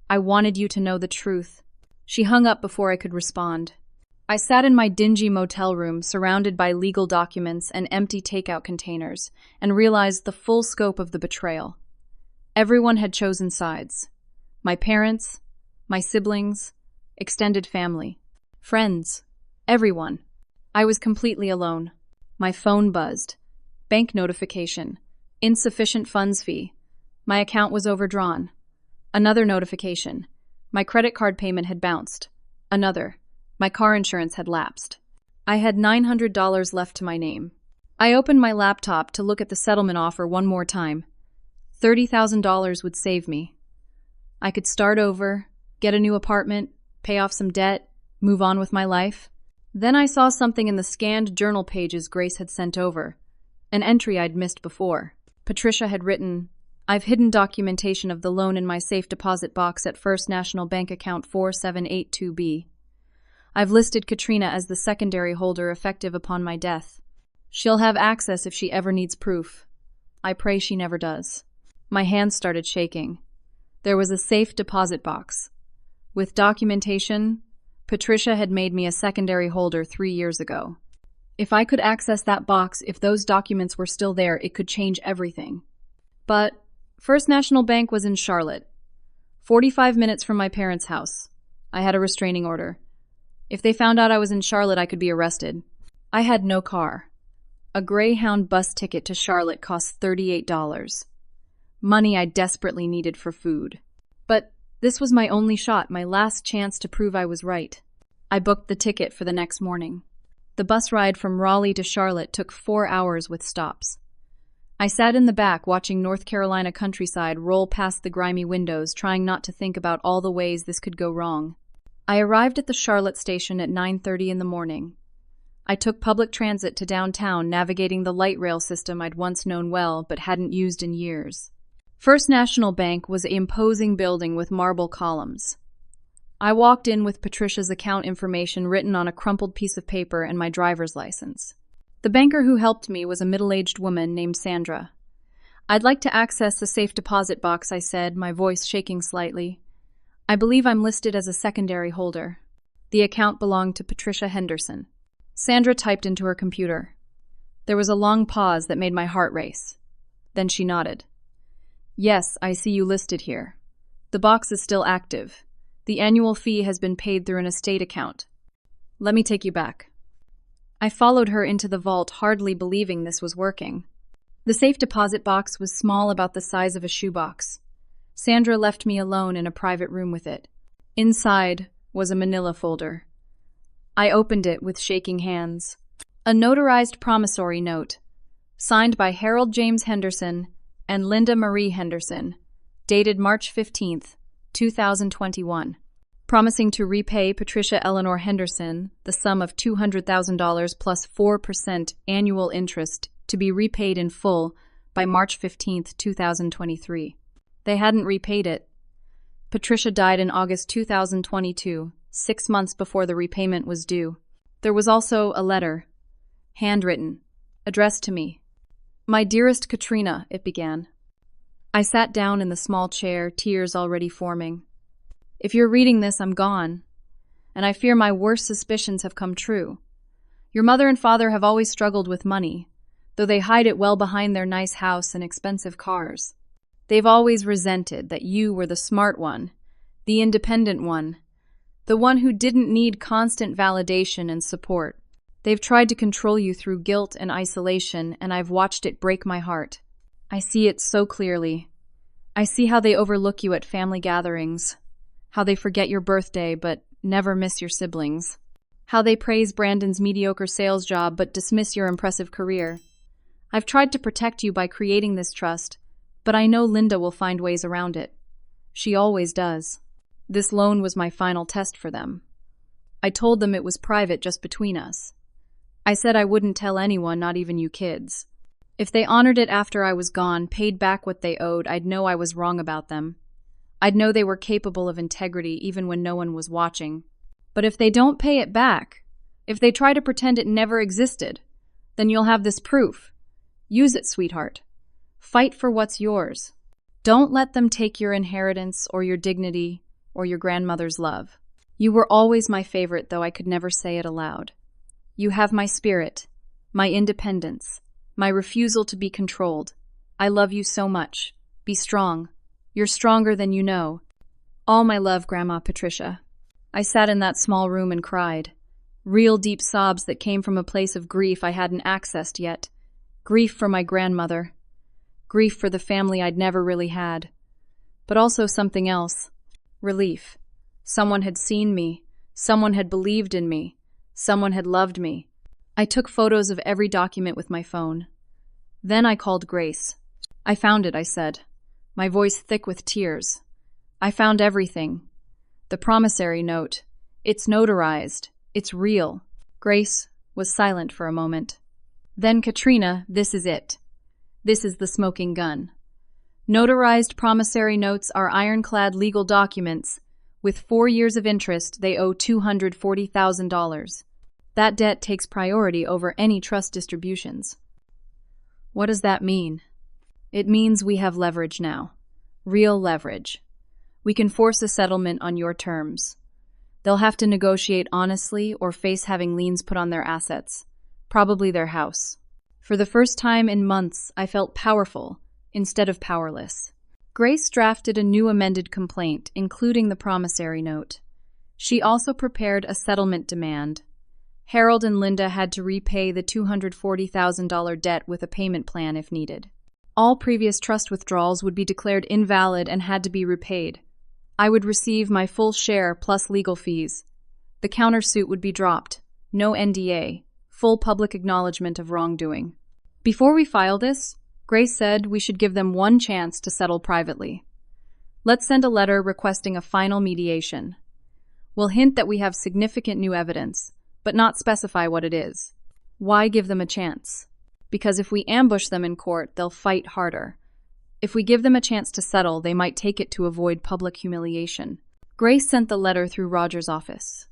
I wanted you to know the truth. She hung up before I could respond. I sat in my dingy motel room surrounded by legal documents and empty takeout containers and realized the full scope of the betrayal. Everyone had chosen sides. My parents, my siblings, extended family, friends, everyone. I was completely alone. My phone buzzed. Bank notification. Insufficient funds fee. My account was overdrawn. Another notification. My credit card payment had bounced. Another. My car insurance had lapsed. I had $900 left to my name. I opened my laptop to look at the settlement offer one more time. $30,000 would save me. I could start over, get a new apartment, pay off some debt, move on with my life. Then I saw something in the scanned journal pages Grace had sent over, an entry I'd missed before. Patricia had written, "I've hidden documentation of the loan in my safe deposit box at First National Bank account 4782B. I've listed Katrina as the secondary holder effective upon my death. She'll have access if she ever needs proof. I pray she never does." My hands started shaking. There was a safe deposit box. With documentation, Patricia had made me a secondary holder 3 years ago. If I could access that box, if those documents were still there, it could change everything. But First National Bank was in Charlotte, 45 minutes from my parents' house. I had a restraining order. If they found out I was in Charlotte, I could be arrested. I had no car. A Greyhound bus ticket to Charlotte cost $38. Money I desperately needed for food. But this was my only shot, my last chance to prove I was right. I booked the ticket for the next morning. The bus ride from Raleigh to Charlotte took 4 hours with stops. I sat in the back watching North Carolina countryside roll past the grimy windows, trying not to think about all the ways this could go wrong. I arrived at the Charlotte station at 9:30 in the morning. I took public transit to downtown, navigating the light rail system I'd once known well but hadn't used in years. First National Bank was an imposing building with marble columns. I walked in with Patricia's account information written on a crumpled piece of paper and my driver's license. The banker who helped me was a middle-aged woman named Sandra. "I'd like to access the safe deposit box," I said, my voice shaking slightly. "I believe I'm listed as a secondary holder." The account belonged to Patricia Henderson. Sandra typed into her computer. There was a long pause that made my heart race. Then she nodded. "Yes, I see you listed here. The box is still active. The annual fee has been paid through an estate account. Let me take you back." I followed her into the vault, hardly believing this was working. The safe deposit box was small, about the size of a shoebox. Sandra left me alone in a private room with it. Inside was a manila folder. I opened it with shaking hands. A notarized promissory note, signed by Harold James Henderson and Linda Marie Henderson, dated March 15th, 2021, promising to repay Patricia Eleanor Henderson the sum of $200,000 plus 4% annual interest to be repaid in full by March 15th, 2023. They hadn't repaid it. Patricia died in August 2022, 6 months before the repayment was due. There was also a letter, handwritten, addressed to me. "My dearest Katrina," it began. I sat down in the small chair, tears already forming. "If you're reading this, I'm gone, and I fear my worst suspicions have come true. Your mother and father have always struggled with money, though they hide it well behind their nice house and expensive cars. They've always resented that you were the smart one, the independent one, the one who didn't need constant validation and support. They've tried to control you through guilt and isolation, and I've watched it break my heart. I see it so clearly. I see how they overlook you at family gatherings, how they forget your birthday but never miss your siblings, how they praise Brandon's mediocre sales job but dismiss your impressive career. I've tried to protect you by creating this trust, but I know Linda will find ways around it. She always does. This loan was my final test for them. I told them it was private, just between us. I said I wouldn't tell anyone, not even you kids. If they honored it after I was gone, paid back what they owed, I'd know I was wrong about them. I'd know they were capable of integrity even when no one was watching. But if they don't pay it back, if they try to pretend it never existed, then you'll have this proof. Use it, sweetheart. Fight for what's yours. Don't let them take your inheritance or your dignity or your grandmother's love. You were always my favorite, though I could never say it aloud. You have my spirit, my independence, my refusal to be controlled. I love you so much. Be strong. You're stronger than you know. All my love, Grandma Patricia. I sat in that small room and cried. Real deep sobs that came from a place of grief I hadn't accessed yet. Grief for my grandmother. Grief for the family I'd never really had. But also something else. Relief. Someone had seen me. Someone had believed in me. Someone had loved me. I took photos of every document with my phone. Then I called Grace. I found it, I said, my voice thick with tears. I found everything. The promissory note. It's notarized. It's real. Grace was silent for a moment. Then, Katrina, this is it. This is the smoking gun. Notarized promissory notes are ironclad legal documents. With 4 years of interest, they owe $240,000. That debt takes priority over any trust distributions. What does that mean? It means we have leverage now. Real leverage. We can force a settlement on your terms. They'll have to negotiate honestly or face having liens put on their assets, probably their house. For the first time in months, I felt powerful instead of powerless. Grace drafted a new amended complaint, including the promissory note. She also prepared a settlement demand. Harold and Linda had to repay the $240,000 debt with a payment plan if needed. All previous trust withdrawals would be declared invalid and had to be repaid. I would receive my full share plus legal fees. The countersuit would be dropped. No NDA. Full public acknowledgement of wrongdoing. Before we file this, Grace said we should give them one chance to settle privately. Let's send a letter requesting a final mediation. We'll hint that we have significant new evidence, but not specify what it is. Why give them a chance? Because if we ambush them in court, they'll fight harder. If we give them a chance to settle, they might take it to avoid public humiliation. Grace sent the letter through Roger's office.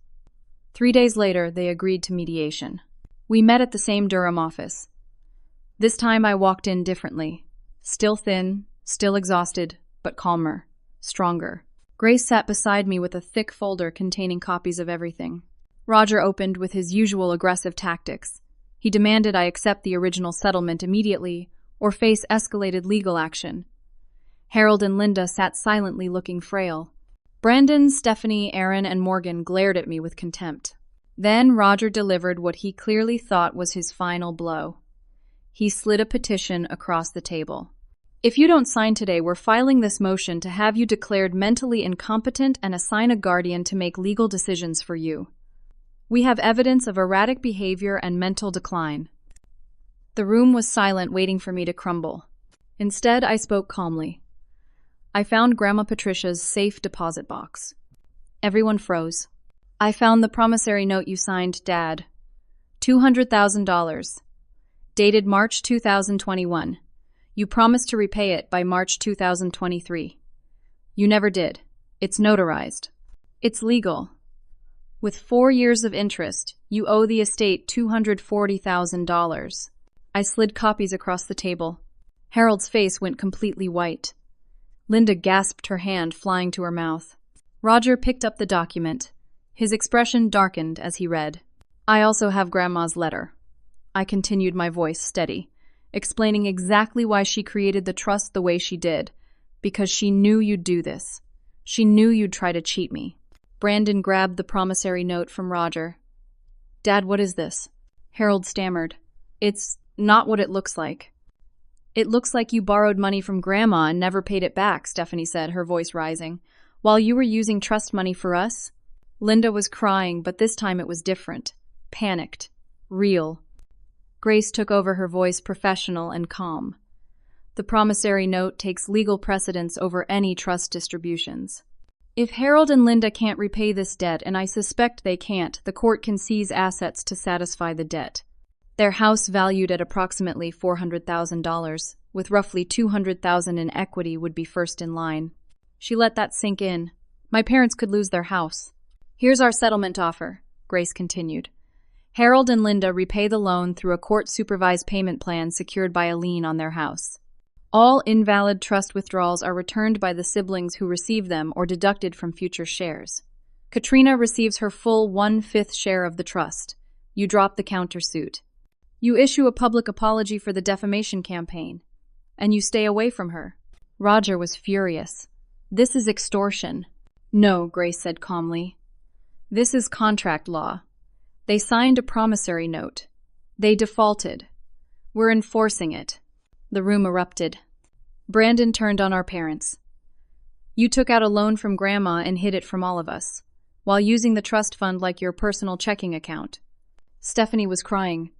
3 days later, they agreed to mediation. We met at the same Durham office. This time I walked in differently. Still thin, still exhausted, but calmer, stronger. Grace sat beside me with a thick folder containing copies of everything. Roger opened with his usual aggressive tactics. He demanded I accept the original settlement immediately or face escalated legal action. Harold and Linda sat silently looking frail. Brandon, Stephanie, Aaron, and Morgan glared at me with contempt. Then Roger delivered what he clearly thought was his final blow. He slid a petition across the table. If you don't sign today, we're filing this motion to have you declared mentally incompetent and assign a guardian to make legal decisions for you. We have evidence of erratic behavior and mental decline. The room was silent, waiting for me to crumble. Instead, I spoke calmly. I found Grandma Patricia's safe deposit box. Everyone froze. I found the promissory note you signed, Dad. $200,000. Dated March 2021. You promised to repay it by March 2023. You never did. It's notarized. It's legal. With 4 years of interest, you owe the estate $240,000. I slid copies across the table. Harold's face went completely white. Linda gasped, her hand flying to her mouth. Roger picked up the document. His expression darkened as he read. I also have Grandma's letter. I continued, my voice steady, explaining exactly why she created the trust the way she did. Because she knew you'd do this. She knew you'd try to cheat me. Brandon grabbed the promissory note from Roger. Dad, what is this? Harold stammered. It's not what it looks like. It looks like you borrowed money from Grandma and never paid it back, Stephanie said, her voice rising. While you were using trust money for us? Linda was crying, but this time it was different. Panicked. Real. Grace took over, her voice professional and calm. The promissory note takes legal precedence over any trust distributions. If Harold and Linda can't repay this debt, and I suspect they can't, the court can seize assets to satisfy the debt. Their house, valued at approximately $400,000, with roughly $200,000 in equity, would be first in line. She let that sink in. My parents could lose their house. Here's our settlement offer, Grace continued. Harold and Linda repay the loan through a court-supervised payment plan secured by a lien on their house. All invalid trust withdrawals are returned by the siblings who receive them or deducted from future shares. Katrina receives her full 1/5 share of the trust. You drop the countersuit. You issue a public apology for the defamation campaign. And you stay away from her. Roger was furious. This is extortion. No, Grace said calmly. This is contract law. They signed a promissory note. They defaulted. We're enforcing it. The room erupted. Brandon turned on our parents. You took out a loan from Grandma and hid it from all of us, while using the trust fund like your personal checking account. Stephanie was crying.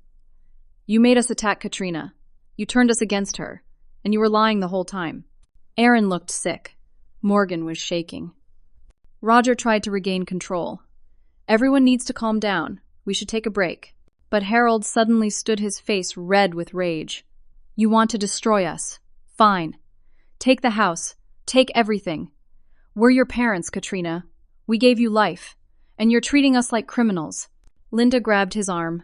You made us attack Katrina. You turned us against her, and you were lying the whole time. Aaron looked sick. Morgan was shaking. Roger tried to regain control. Everyone needs to calm down. We should take a break. But Harold suddenly stood, his face red with rage. You want to destroy us. Fine. Take the house. Take everything. We're your parents, Katrina. We gave you life, and you're treating us like criminals. Linda grabbed his arm.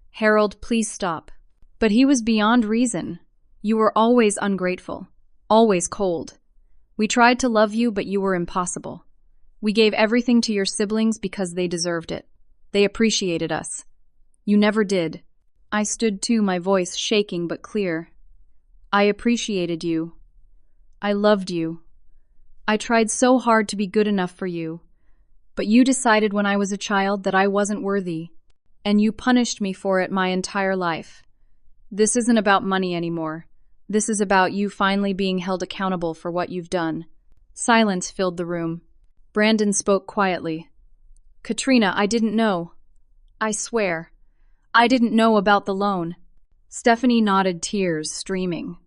Harold, please stop. But he was beyond reason. You were always ungrateful. Always cold. We tried to love you, but you were impossible. We gave everything to your siblings because they deserved it. They appreciated us. You never did. I stood too, my voice shaking but clear. I appreciated you. I loved you. I tried so hard to be good enough for you. But you decided when I was a child that I wasn't worthy. And you punished me for it my entire life. This isn't about money anymore. This is about you finally being held accountable for what you've done. Silence filled the room. Brandon spoke quietly. Katrina, I didn't know. I swear. I didn't know about the loan. Stephanie nodded, tears streaming.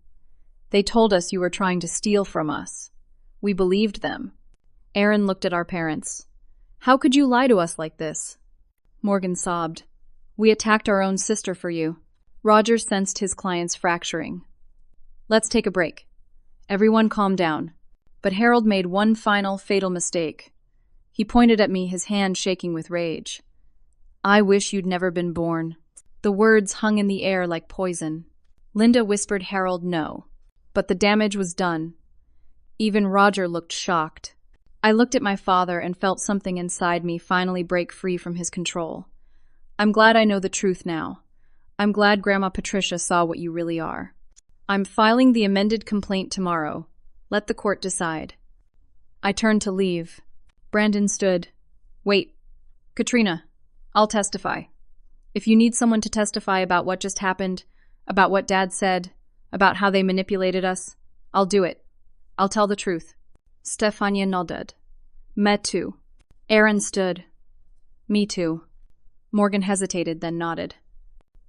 They told us you were trying to steal from us. We believed them. Aaron looked at our parents. How could you lie to us like this? Morgan sobbed. We attacked our own sister for you. Roger sensed his clients fracturing. Let's take a break. Everyone calm down. But Harold made one final fatal mistake. He pointed at me, his hand shaking with rage. I wish you'd never been born. The words hung in the air like poison. Linda whispered Harold no. But the damage was done. Even Roger looked shocked. I looked at my father and felt something inside me finally break free from his control. I'm glad I know the truth now. I'm glad Grandma Patricia saw what you really are. I'm filing the amended complaint tomorrow. Let the court decide. I turned to leave. Brandon stood. Wait. Katrina, I'll testify. If you need someone to testify about what just happened, about what Dad said, about how they manipulated us, I'll do it. I'll tell the truth. Stefania nodded. Me too. Aaron stood. Me too. Morgan hesitated, then nodded.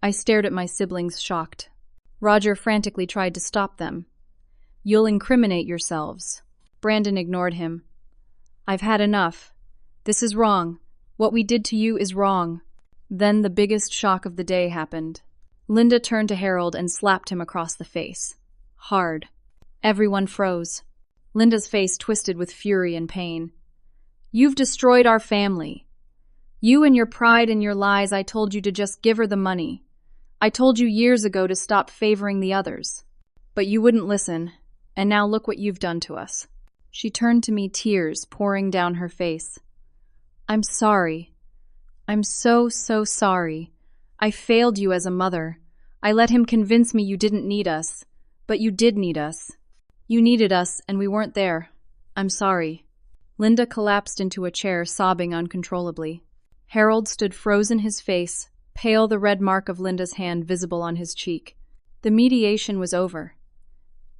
I stared at my siblings, shocked. Roger frantically tried to stop them. You'll incriminate yourselves. Brandon ignored him. I've had enough. This is wrong. What we did to you is wrong. Then the biggest shock of the day happened. Linda turned to Harold and slapped him across the face. Hard. Everyone froze. Linda's face twisted with fury and pain. You've destroyed our family. You and your pride and your lies. I told you to just give her the money. I told you years ago to stop favoring the others. But you wouldn't listen, and now look what you've done to us. She turned to me, tears pouring down her face. I'm sorry. I'm so sorry. I failed you as a mother. I let him convince me you didn't need us. But you did need us. You needed us, and we weren't there. I'm sorry. Linda collapsed into a chair, sobbing uncontrollably. Harold stood frozen, his face, pale, the red mark of Linda's hand visible on his cheek. The mediation was over.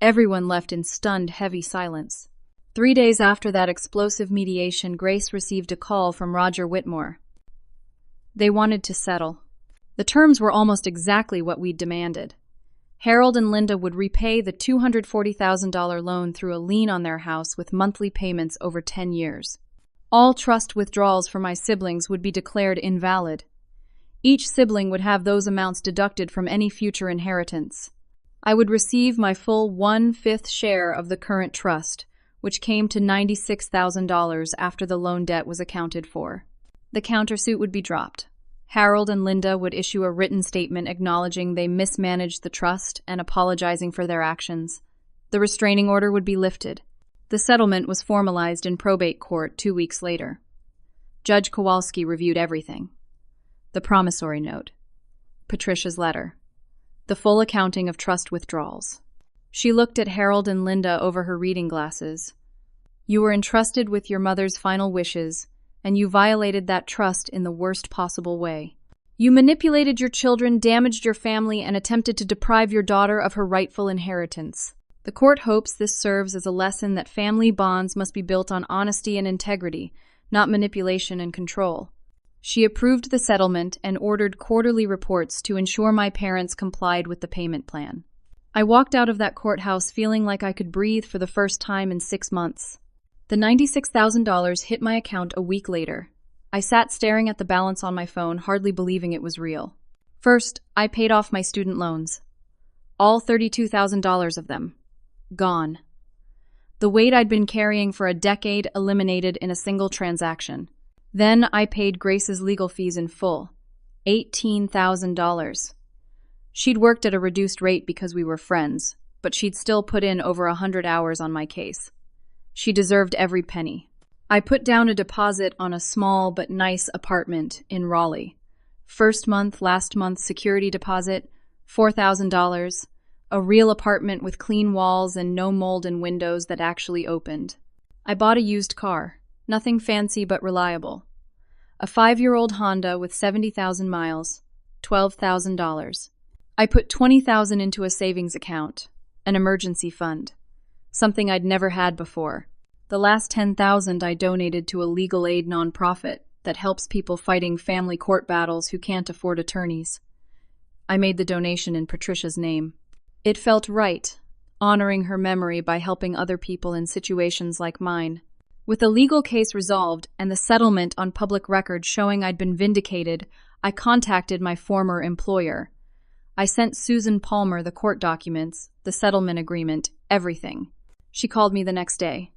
Everyone left in stunned, heavy silence. 3 days after that explosive mediation, Grace received a call from Roger Whitmore. They wanted to settle. The terms were almost exactly what we'd demanded. Harold and Linda would repay the $240,000 loan through a lien on their house with monthly payments over 10 years. All trust withdrawals for my siblings would be declared invalid. Each sibling would have those amounts deducted from any future inheritance. I would receive my full 1/5 share of the current trust, which came to $96,000 after the loan debt was accounted for. The countersuit would be dropped. Harold and Linda would issue a written statement acknowledging they mismanaged the trust and apologizing for their actions. The restraining order would be lifted. The settlement was formalized in probate court 2 weeks later. Judge Kowalski reviewed everything. The promissory note, Patricia's letter, the full accounting of trust withdrawals. She looked at Harold and Linda over her reading glasses. You were entrusted with your mother's final wishes, and you violated that trust in the worst possible way. You manipulated your children, damaged your family, and attempted to deprive your daughter of her rightful inheritance. The court hopes this serves as a lesson that family bonds must be built on honesty and integrity, not manipulation and control. She approved the settlement and ordered quarterly reports to ensure my parents complied with the payment plan. I walked out of that courthouse feeling like I could breathe for the first time in 6 months. The $96,000 hit my account a week later. I sat staring at the balance on my phone, hardly believing it was real. First, I paid off my student loans. All $32,000 of them. Gone. The weight I'd been carrying for a decade eliminated in a single transaction. Then I paid Grace's legal fees in full. $18,000. She'd worked at a reduced rate because we were friends, but she'd still put in over 100 hours on my case. She deserved every penny. I put down a deposit on a small but nice apartment in Raleigh. First month, last month security deposit, $4,000. A real apartment with clean walls and no mold in windows that actually opened. I bought a used car. Nothing fancy but reliable. A 5-year-old Honda with 70,000 miles, $12,000. I put $20,000 into a savings account, an emergency fund, something I'd never had before. The last $10,000 I donated to a legal aid nonprofit that helps people fighting family court battles who can't afford attorneys. I made the donation in Patricia's name. It felt right, honoring her memory by helping other people in situations like mine. With the legal case resolved and the settlement on public record showing I'd been vindicated, I contacted my former employer. I sent Susan Palmer the court documents, the settlement agreement, everything. She called me the next day.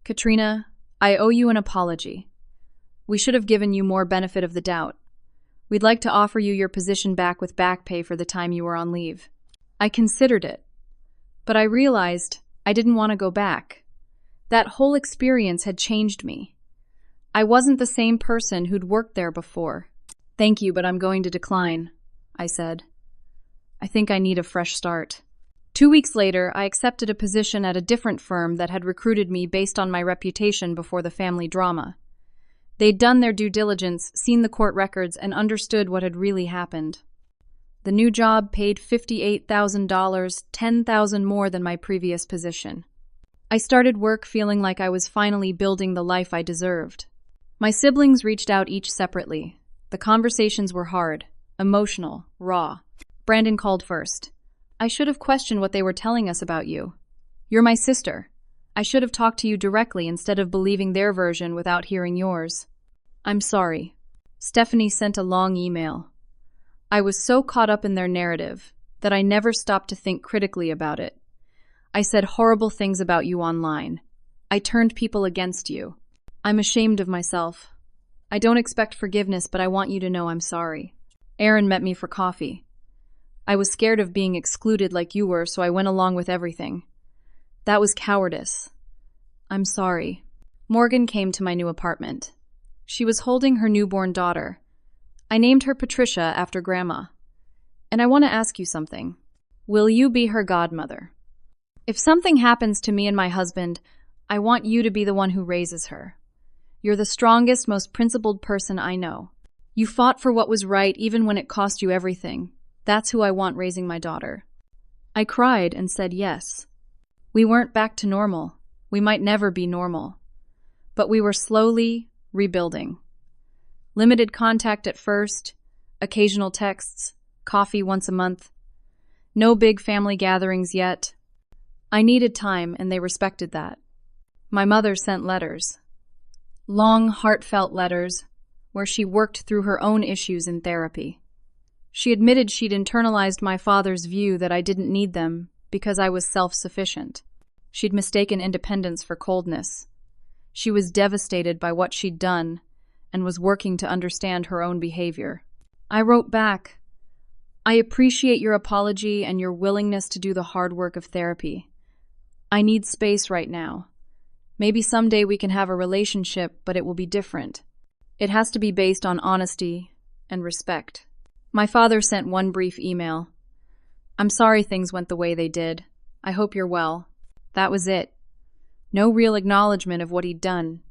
Katrina, I owe you an apology. We should have given you more benefit of the doubt. We'd like to offer you your position back with back pay for the time you were on leave. I considered it, but I realized I didn't want to go back. That whole experience had changed me. I wasn't the same person who'd worked there before. Thank you, but I'm going to decline, I said. I think I need a fresh start. 2 weeks later, I accepted a position at a different firm that had recruited me based on my reputation before the family drama. They'd done their due diligence, seen the court records, and understood what had really happened. The new job paid $58,000, $10,000 more than my previous position. I started work feeling like I was finally building the life I deserved. My siblings reached out each separately. The conversations were hard, emotional, raw. Brandon called first. I should have questioned what they were telling us about you. You're my sister. I should have talked to you directly instead of believing their version without hearing yours. I'm sorry. Stephanie sent a long email. I was so caught up in their narrative that I never stopped to think critically about it. I said horrible things about you online. I turned people against you. I'm ashamed of myself. I don't expect forgiveness, but I want you to know I'm sorry. Aaron met me for coffee. I was scared of being excluded like you were, so I went along with everything. That was cowardice. I'm sorry. Morgan came to my new apartment. She was holding her newborn daughter. I named her Patricia after Grandma. And I want to ask you something. Will you be her godmother? If something happens to me and my husband, I want you to be the one who raises her. You're the strongest, most principled person I know. You fought for what was right even when it cost you everything. That's who I want raising my daughter. I cried and said yes. We weren't back to normal. We might never be normal. But we were slowly rebuilding. Limited contact at first, occasional texts, coffee once a month. No big family gatherings yet. I needed time, and they respected that. My mother sent letters. Long, heartfelt letters, where she worked through her own issues in therapy. She admitted she'd internalized my father's view that I didn't need them because I was self-sufficient. She'd mistaken independence for coldness. She was devastated by what she'd done and was working to understand her own behavior. I wrote back, I appreciate your apology and your willingness to do the hard work of therapy. I need space right now. Maybe someday we can have a relationship, but it will be different. It has to be based on honesty and respect. My father sent one brief email. I'm sorry things went the way they did. I hope you're well. That was it. No real acknowledgement of what he'd done.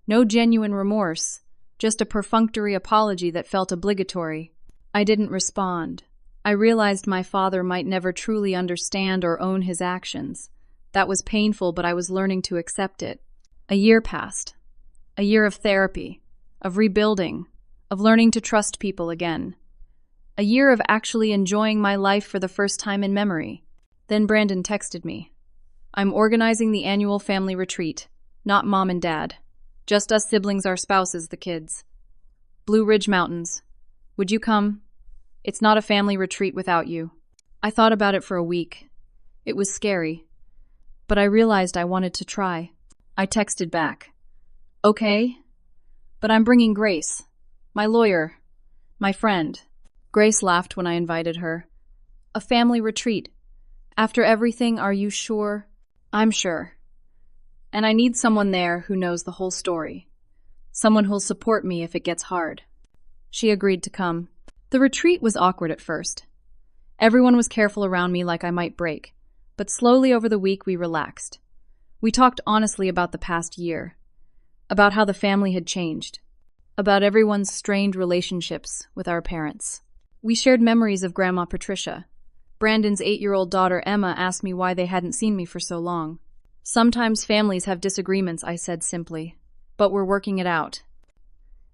No genuine remorse. Just a perfunctory apology that felt obligatory. I didn't respond. I realized my father might never truly understand or own his actions. That was painful, but I was learning to accept it. A year passed. A year of therapy, of rebuilding, of learning to trust people again. A year of actually enjoying my life for the first time in memory. Then Brandon texted me. I'm organizing the annual family retreat. Not mom and dad. Just us siblings, our spouses, the kids. Blue Ridge Mountains. Would you come? It's not a family retreat without you. I thought about it for a week. It was scary. But I realized I wanted to try. I texted back. Okay, but I'm bringing Grace, my lawyer, my friend. Grace laughed when I invited her. A family retreat. After everything, are you sure? I'm sure. And I need someone there who knows the whole story. Someone who'll support me if it gets hard. She agreed to come. The retreat was awkward at first. Everyone was careful around me like I might break, but slowly over the week we relaxed. We talked honestly about the past year, about how the family had changed, about everyone's strained relationships with our parents. We shared memories of Grandma Patricia. Brandon's 8-year-old daughter Emma asked me why they hadn't seen me for so long. Sometimes families have disagreements, I said simply, but we're working it out.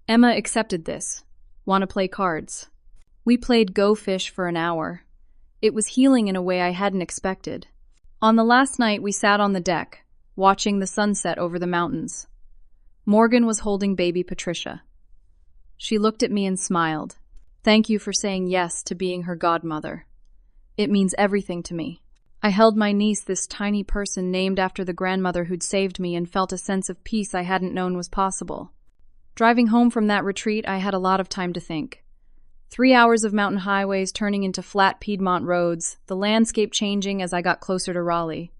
Emma accepted this. Want to play cards? We played Go Fish for an hour. It was healing in a way I hadn't expected. On the last night, we sat on the deck, watching the sunset over the mountains. Morgan was holding baby Patricia. She looked at me and smiled. Thank you for saying yes to being her godmother. It means everything to me. I held my niece, this tiny person named after the grandmother who'd saved me, and felt a sense of peace I hadn't known was possible. Driving home from that retreat, I had a lot of time to think. 3 hours of mountain highways turning into flat Piedmont roads, the landscape changing as I got closer to Raleigh.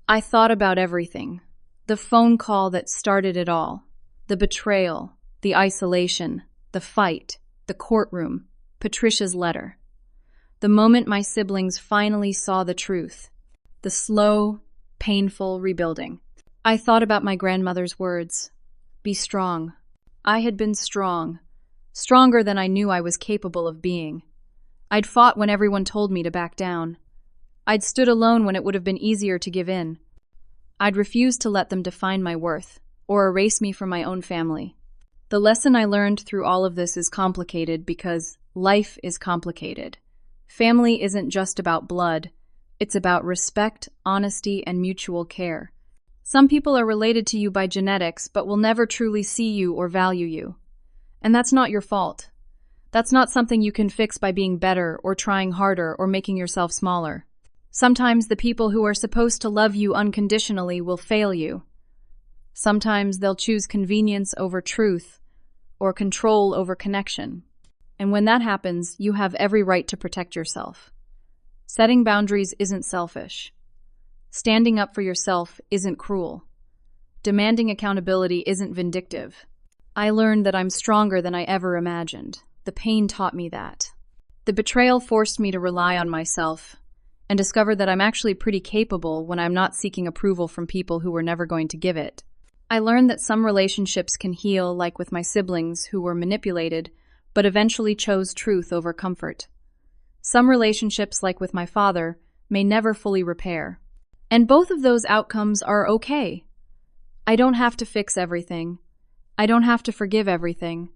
I thought about everything. The phone call that started it all. The betrayal, the isolation, the fight, the courtroom, Patricia's letter. The moment my siblings finally saw the truth. The slow, painful rebuilding. I thought about my grandmother's words. Be strong. I had been strong. Stronger than I knew I was capable of being. I'd fought when everyone told me to back down. I'd stood alone when it would have been easier to give in. I'd refused to let them define my worth, or erase me from my own family. The lesson I learned through all of this is complicated because life is complicated. Family isn't just about blood. It's about respect, honesty, and mutual care. Some people are related to you by genetics, but will never truly see you or value you. And that's not your fault. That's not something you can fix by being better or trying harder or making yourself smaller. Sometimes the people who are supposed to love you unconditionally will fail you. Sometimes they'll choose convenience over truth or control over connection. And when that happens, you have every right to protect yourself. Setting boundaries isn't selfish. Standing up for yourself isn't cruel. Demanding accountability isn't vindictive. I learned that I'm stronger than I ever imagined. The pain taught me that. The betrayal forced me to rely on myself and discover that I'm actually pretty capable when I'm not seeking approval from people who were never going to give it. I learned that some relationships can heal, like with my siblings who were manipulated, but eventually chose truth over comfort. Some relationships, like with my father, may never fully repair. And both of those outcomes are okay. I don't have to fix everything. I don't have to forgive everything.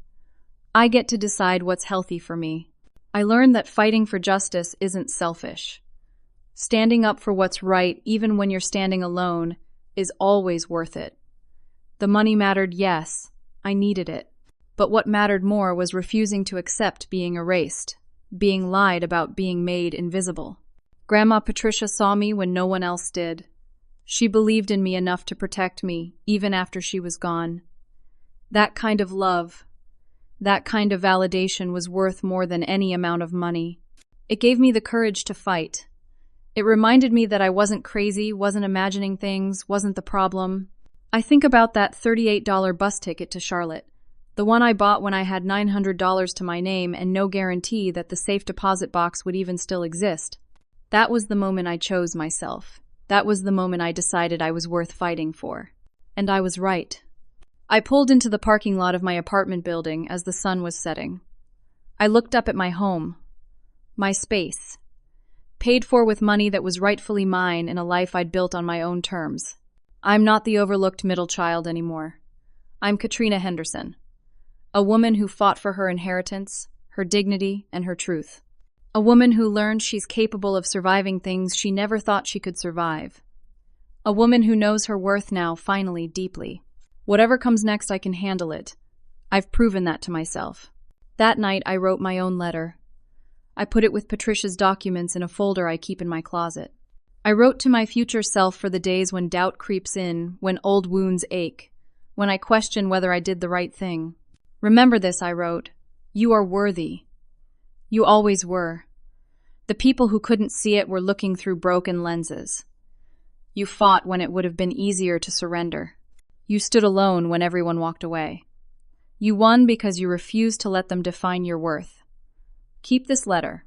I get to decide what's healthy for me. I learned that fighting for justice isn't selfish. Standing up for what's right, even when you're standing alone, is always worth it. The money mattered, yes. I needed it. But what mattered more was refusing to accept being erased, being lied about, being made invisible. Grandma Patricia saw me when no one else did. She believed in me enough to protect me, even after she was gone. That kind of love, that kind of validation was worth more than any amount of money. It gave me the courage to fight. It reminded me that I wasn't crazy, wasn't imagining things, wasn't the problem. I think about that $38 bus ticket to Charlotte. The one I bought when I had $900 to my name and no guarantee that the safe deposit box would even still exist. That was the moment I chose myself. That was the moment I decided I was worth fighting for. And I was right. I pulled into the parking lot of my apartment building as the sun was setting. I looked up at my home, my space, paid for with money that was rightfully mine in a life I'd built on my own terms. I'm not the overlooked middle child anymore. I'm Katrina Henderson, a woman who fought for her inheritance, her dignity, and her truth. A woman who learned she's capable of surviving things she never thought she could survive. A woman who knows her worth now, finally, deeply. Whatever comes next, I can handle it. I've proven that to myself. That night, I wrote my own letter. I put it with Patricia's documents in a folder I keep in my closet. I wrote to my future self for the days when doubt creeps in, when old wounds ache, when I question whether I did the right thing. Remember this, I wrote. You are worthy. You always were. The people who couldn't see it were looking through broken lenses. You fought when it would have been easier to surrender. You stood alone when everyone walked away. You won because you refused to let them define your worth. Keep this letter.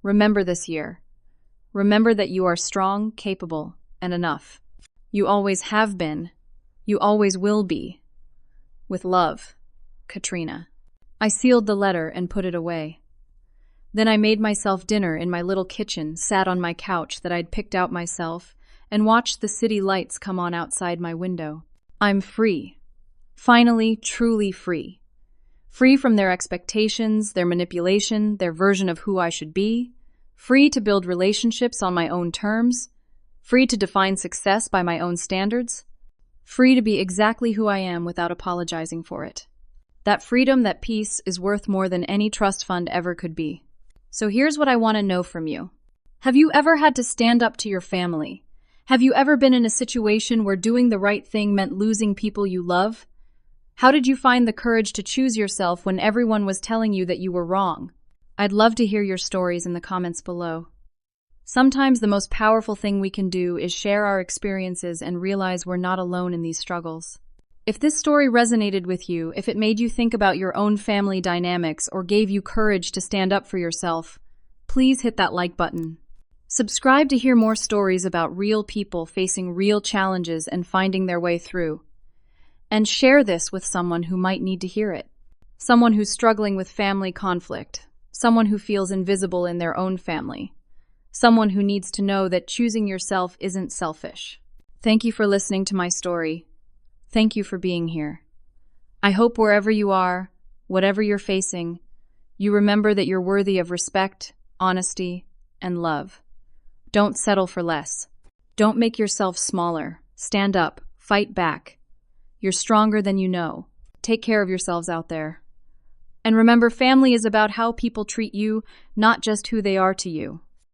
Remember this year. Remember that you are strong, capable, and enough. You always have been. You always will be. With love, Katrina. I sealed the letter and put it away. Then I made myself dinner in my little kitchen, sat on my couch that I'd picked out myself, and watched the city lights come on outside my window. I'm free. Finally, truly free. Free from their expectations, their manipulation, their version of who I should be. Free to build relationships on my own terms. Free to define success by my own standards. Free to be exactly who I am without apologizing for it. That freedom, that peace, is worth more than any trust fund ever could be. So here's what I want to know from you. Have you ever had to stand up to your family? Have you ever been in a situation where doing the right thing meant losing people you love? How did you find the courage to choose yourself when everyone was telling you that you were wrong? I'd love to hear your stories in the comments below. Sometimes the most powerful thing we can do is share our experiences and realize we're not alone in these struggles. If this story resonated with you, if it made you think about your own family dynamics or gave you courage to stand up for yourself, please hit that like button. Subscribe to hear more stories about real people facing real challenges and finding their way through. And share this with someone who might need to hear it. Someone who's struggling with family conflict. Someone who feels invisible in their own family. Someone who needs to know that choosing yourself isn't selfish. Thank you for listening to my story. Thank you for being here. I hope wherever you are, whatever you're facing, you remember that you're worthy of respect, honesty, and love. Don't settle for less. Don't make yourself smaller. Stand up. Fight back. You're stronger than you know. Take care of yourselves out there. And remember, family is about how people treat you, not just who they are to you.